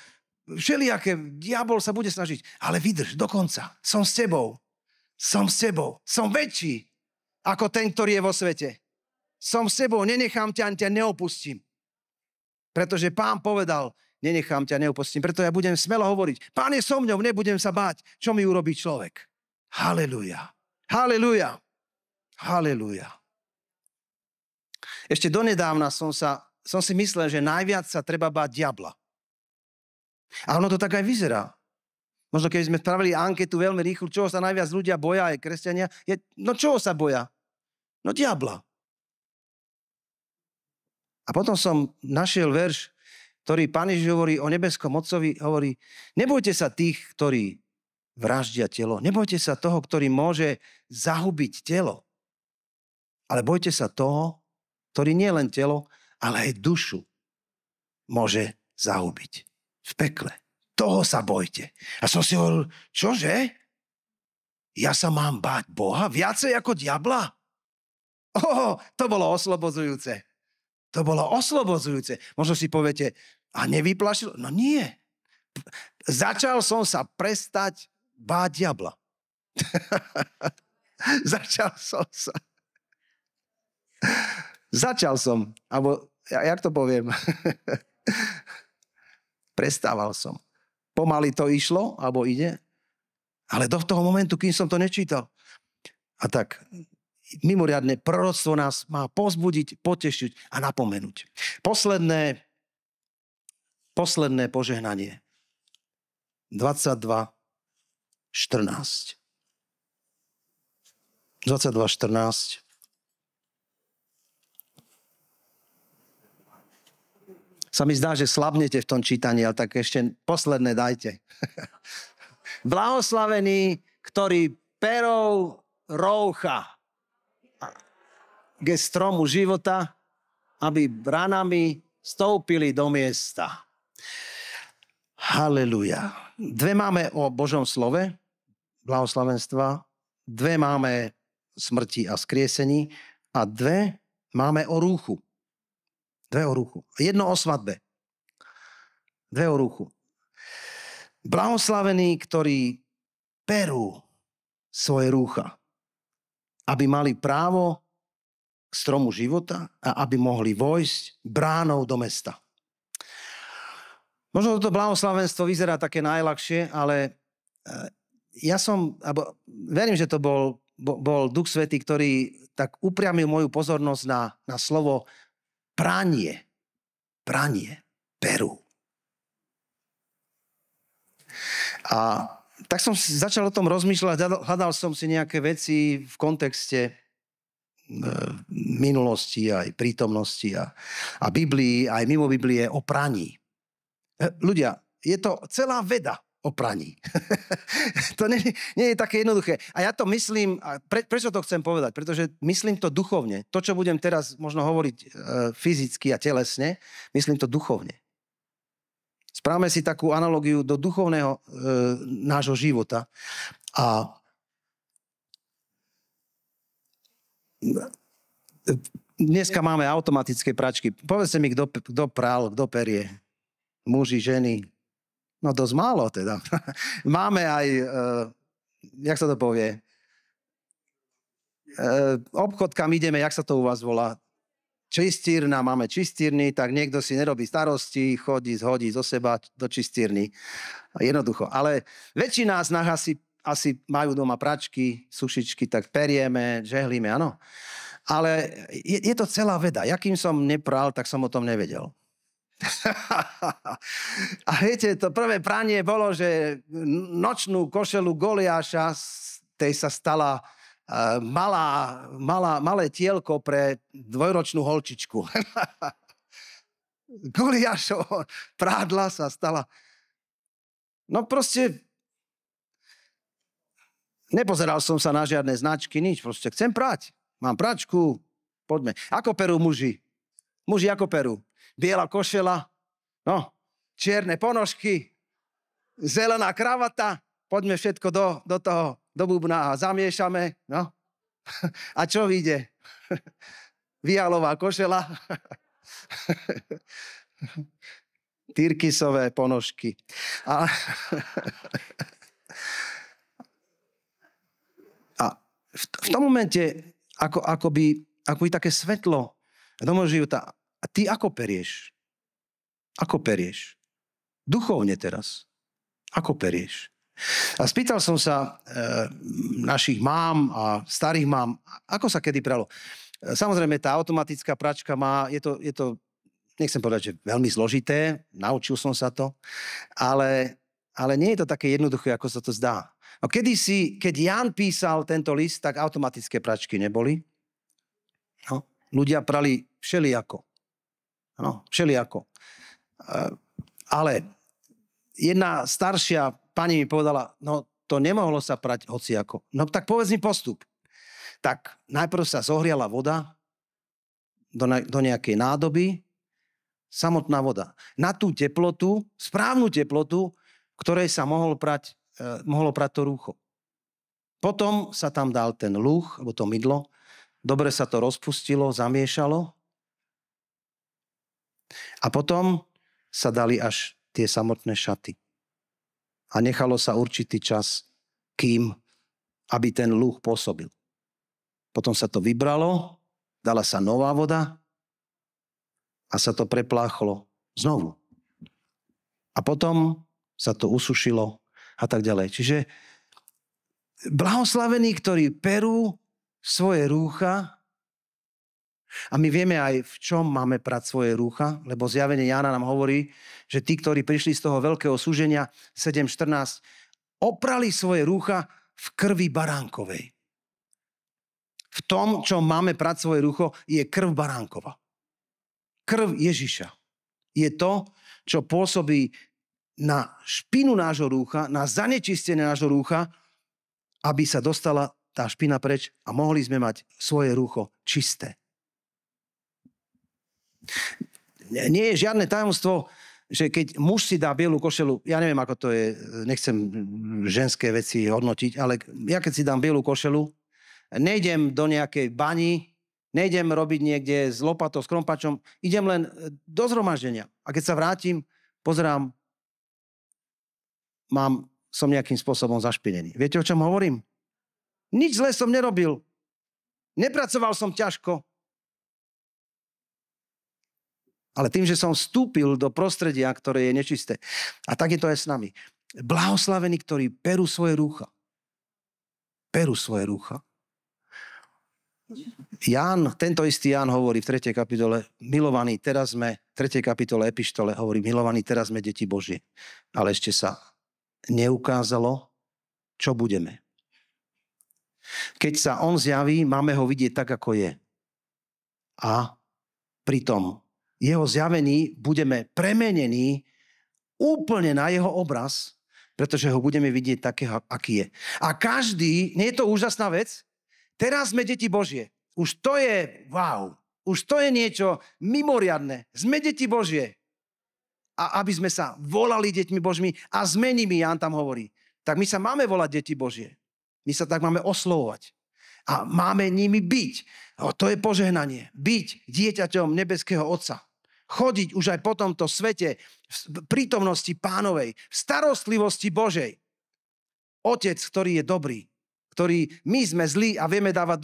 Všelijaké, diabol sa bude snažiť. Ale vydrž do konca. Som s tebou. Som s tebou. Som väčší ako ten, ktorý je vo svete. som s tebou, nenechám ťa, ani ťa neopustím. Pretože Pán povedal, nenechám ťa, neopustím. Preto ja budem smelo hovoriť, Pán je so mňou, nebudem sa báť, čo mi urobí človek. Halelúja. Halelúja. Halelúja. Ešte donedávna som si myslel, že najviac sa treba báť diabla. A ono to tak aj vyzerá. Možno keby sme spravili anketu veľmi rýchlu, čoho sa najviac ľudia boja, aj kresťania, no čoho sa boja? No diabla. A potom som našiel verš, ktorý Pán Ježiš hovorí o nebeskom Otcovi, hovorí, nebojte sa tých, ktorí vraždia telo, nebojte sa toho, ktorý môže zahubiť telo, ale bojte sa toho, ktorý nie len telo, ale aj dušu môže zahubiť v pekle. Toho sa bojte. A som si hovoril, čože? Ja sa mám báť Boha viacej ako diabla? To bolo oslobodzujúce. To bolo oslobodzujúce. Možno si poviete, a nevyplašil? No nie. Začal som sa prestať báť diabla. Začal som, alebo jak to poviem? Prestával som. Pomaly to išlo, alebo ide, ale do toho momentu, kým som to nečítal. A tak mimoriadne proroctvo nás má povzbudiť, potešiť a napomenúť. Posledné požehnanie. 22:14. 22:14. Sa mi zdá, že slabnete v tom čítaní, ale tak ešte posledné dajte. Blahoslavený, ktorý perou roucha k stromu života, aby branami vstúpili do miesta. Haleluja. 2 máme o Božom slove, blahoslavenstva, 2 máme smrti a skriesení a 2 máme o rúchu. 2 o rúchu. 1 o svadbe. 2 o rúchu. Blahoslavení, ktorí perú svoje rúcha, aby mali právo k stromu života a aby mohli vojsť bránou do mesta. Možno toto blahoslavenstvo vyzerá také najľahšie, ale verím, že to bol Duch Svätý, ktorý tak upriamil moju pozornosť na slovo pranie, peru. A tak som začal o tom rozmýšľať, hľadal som si nejaké veci v kontexte minulosti, aj prítomnosti a Biblii, aj mimo Biblie o praní. Ľudia, je to celá veda o praní. To nie je také jednoduché. A ja to myslím, prečo to chcem povedať? Pretože myslím to duchovne. To, čo budem teraz možno hovoriť fyzicky a telesne, myslím to duchovne. Správame si takú analogiu do duchovného nášho života. A dneska máme automatické pračky. Povedzte mi, kto prál, kto perie. Muži, ženy. No dosť málo teda. Máme aj, jak sa to povie, obchod, kam ideme, jak sa to u vás volá? Čistírna, máme čistírny, tak niekto si nerobí starosti, hodí zo seba do čistírny. Jednoducho. Ale väčšina z nás asi majú doma pračky, sušičky, tak perieme, žehlíme, áno. Ale je to celá veda. Jakým som nepral, tak som o tom nevedel. A viete, to prvé pranie bolo, že nočnú košelu Goliáša, tej sa stala malé tielko pre 2-ročnú holčičku. Goliášovo prádla sa stala. No proste nepozeral som sa na žiadne značky, nič. Proste chcem prať. Mám pračku, poďme. Ako perú muži? Muži ako perú? Biela košela, no, čierne ponožky, zelená kravata, poďme všetko do toho, do bubna a zamiešame, no. A čo vyjde? Vialová košela, tyrkysové ponožky. A v tom momente, ako by také svetlo do môjho života. A ty ako perieš? Ako perieš? Duchovne teraz. Ako perieš? A spýtal som sa našich mám a starých mám, ako sa kedy pralo. Samozrejme, tá automatická pračka má, je to, nechcem povedať, že veľmi zložité, naučil som sa to, ale nie je to také jednoduché, ako sa to zdá. No kedysi, keď Ján písal tento list, tak automatické pračky neboli. No, ľudia prali všelijako. No, všelijako. Ale jedna staršia pani mi povedala, no to nemohlo sa prať hociako. No tak povedz mi postup. Tak najprv sa zohriala voda do nejakej nádoby, samotná voda. Na tú teplotu, správnu teplotu, ktorej sa mohlo prať to rúcho. Potom sa tam dal ten lúh, alebo to mydlo, dobre sa to rozpustilo, zamiešalo a potom sa dali až tie samotné šaty. A nechalo sa určitý čas, aby ten lúh pôsobil. Potom sa to vybralo, dala sa nová voda a sa to prepláchlo znovu. A potom sa to usušilo a tak ďalej. Čiže blahoslavení, ktorí perú svoje rúcha, a my vieme aj, v čom máme prať svoje rúcha, lebo zjavenie Jána nám hovorí, že tí, ktorí prišli z toho veľkého súženia 7.14, oprali svoje rúcha v krvi baránkovej. V tom, čo máme prať svoje rúcho, je krv baránkova. Krv Ježiša. Je to, čo pôsobí na špinu nášho rúcha, na zanečistenie nášho rúcha, aby sa dostala tá špina preč a mohli sme mať svoje rúcho čisté. Nie je žiadne tajomstvo, že keď muž si dá bielu košelu, ja neviem, ako to je, nechcem ženské veci hodnotiť, ale ja keď si dám bielu košelu, nejdem do nejakej bani, nejdem robiť niekde s lopatou, s krompačom, idem len do zhromaždenia. A keď sa vrátim, pozerám, som nejakým spôsobom zašpinený. Viete, o čom hovorím? Nič zlé som nerobil. Nepracoval som ťažko. Ale tým, že som vstúpil do prostredia, ktoré je nečisté. A tak je to aj s nami. Blahoslavení, ktorí perú svoje rúcha. Perú svoje rúcha. Ján, tento istý Ján hovorí v 3. kapitole, milovaní, teraz sme, v 3. kapitole epištole hovorí, milovaní, teraz sme deti Božie. Ale ešte sa neukázalo, čo budeme. Keď sa on zjaví, máme ho vidieť tak, ako je. A pritom jeho zjavení budeme premenení úplne na jeho obraz, pretože ho budeme vidieť takého, aký je. A každý, nie je to úžasná vec? Teraz sme deti Božie. Už to je wow. Už to je niečo mimoriadne. Sme deti Božie. A aby sme sa volali deťmi Božmi a sme nimi, Ján tam hovorí, tak my sa máme volať deti Božie. My sa tak máme oslovovať. A máme nimi byť. To je požehnanie. Byť dieťaťom nebeského Otca. Chodiť už aj po tomto svete v prítomnosti Pánovej, v starostlivosti Božej. Otec, ktorý je dobrý, ktorý my sme zlí a vieme dávať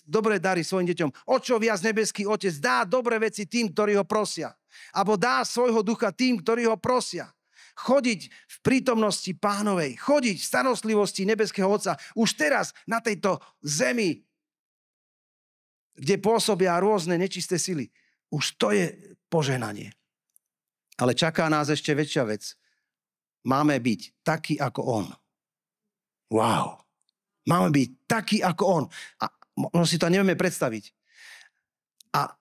dobré dary svojim deťom. O čo viac nebeský Otec dá dobré veci tým, ktorí ho prosia. Alebo dá svojho ducha tým, ktorí ho prosia. Chodiť v prítomnosti Pánovej, chodiť v starostlivosti nebeského Otca už teraz na tejto zemi, kde pôsobia rôzne nečisté sily. Už to je požehnanie. Ale čaká nás ešte väčšia vec. Máme byť takí ako on. Wow. Máme byť takí ako on. A možno si to nevieme predstaviť. A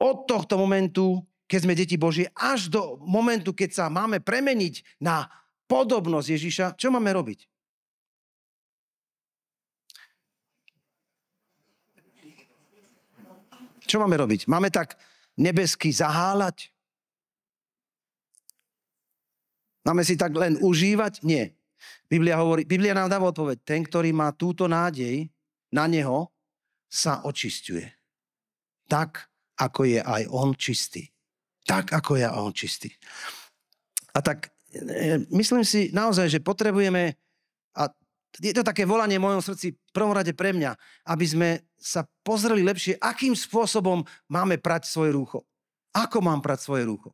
od tohto momentu, keď sme deti Božie, až do momentu, keď sa máme premeniť na podobnosť Ježiša, čo máme robiť? Čo máme robiť? Máme tak nebesky zaháľať? Máme si tak len užívať? Nie. Biblia nám dáva odpoveď. Ten, ktorý má túto nádej na neho, sa očisťuje. Tak, ako je aj on čistý. Tak, ako je on čistý. A tak myslím si naozaj, že potrebujeme, a je to také volanie v mojom srdci, v prvom rade pre mňa, aby sme sa pozreli lepšie, akým spôsobom máme prať svoje rúcho. Ako mám prať svoje rúcho?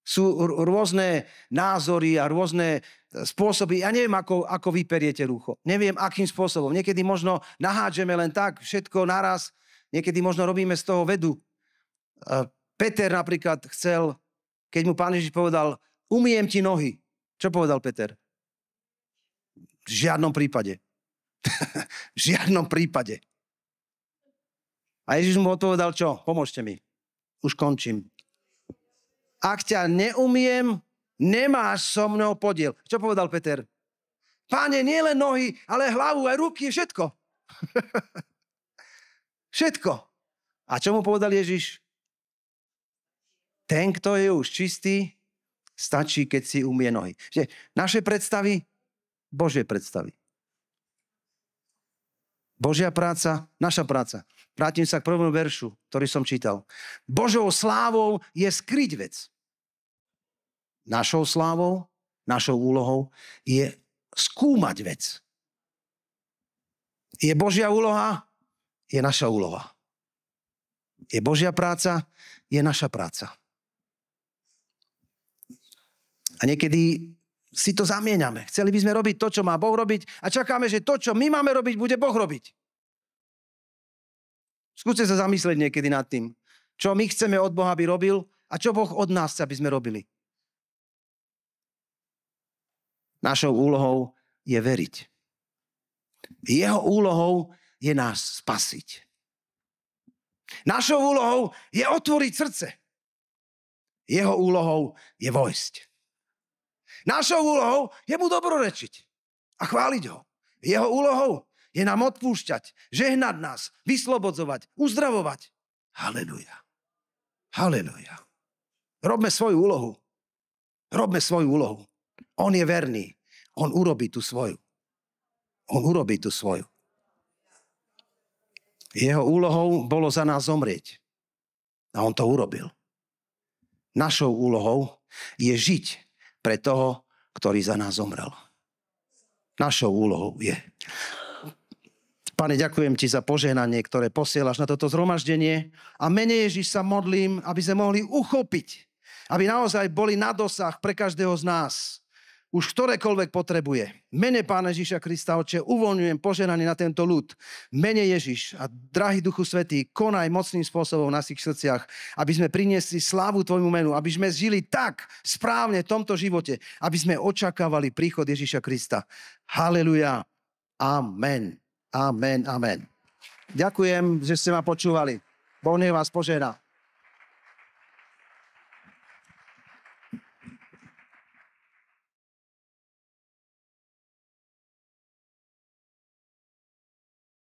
Sú rôzne názory a rôzne spôsoby. Ja neviem, ako vy periete rúcho. Neviem, akým spôsobom. Niekedy možno nahádžeme len tak, všetko naraz. Niekedy možno robíme z toho vedu. Peter napríklad chcel, keď mu Pán Ježiš povedal, umyjem ti nohy. Čo povedal Peter? V žiadnom prípade. V žiadnom prípade. A Ježiš mu odpovedal, čo? Pomôžte mi. Už končím. Ak ťa neumiem, nemáš so mnou podiel. Čo povedal Peter? Páne, nie len nohy, ale hlavu, aj ruky, všetko. Všetko. A čo mu povedal Ježiš? Ten, kto je už čistý, stačí, keď si umie nohy. Že naše predstavy, Božie predstavy. Božia práca, naša práca. Vrátim sa k prvému veršu, ktorý som čítal. Božou slávou je skryť vec. Našou slávou, našou úlohou je skúmať vec. Je Božia úloha, je naša úloha. Je Božia práca, je naša práca. A niekedy si to zamieňame. Chceli by sme robiť to, čo má Boh robiť a čakáme, že to, čo my máme robiť, bude Boh robiť. Skúste sa zamyslieť niekedy nad tým, čo my chceme od Boha, aby robil a čo Boh od nás chce, aby sme robili. Našou úlohou je veriť. Jeho úlohou je nás spasiť. Našou úlohou je otvoriť srdce. Jeho úlohou je vojsť. Našou úlohou je mu dobrorečiť a chváliť ho. Jeho úlohou je nám odpúšťať, žehnať nás, vyslobodzovať, uzdravovať. Haleluja. Haleluja. Robme svoju úlohu. Robme svoju úlohu. On je verný. On urobí tú svoju. On urobí tú svoju. Jeho úlohou bolo za nás zomrieť. A on to urobil. Našou úlohou je žiť pre toho, ktorý za nás zomrel. Našou úlohou je. Pane, ďakujem ti za požehnanie, ktoré posielaš na toto zhromaždenie a mene Ježiš sa modlím, aby sme mohli uchopiť, aby naozaj boli na dosah pre každého z nás. Už ktorékoľvek potrebuje. Mene Pána Ježiša Krista, Otče, uvoľňujem požehnanie na tento ľud. Mene Ježiš a drahý Duchu Svätý, konaj mocným spôsobom v našich srdciach, aby sme priniesli slávu tvojmu menu, aby sme žili tak správne v tomto živote, aby sme očakávali príchod Ježiša Krista. Haleluja. Amen. Amen. Amen. Ďakujem, že ste ma počúvali. Boh nech vás požehná.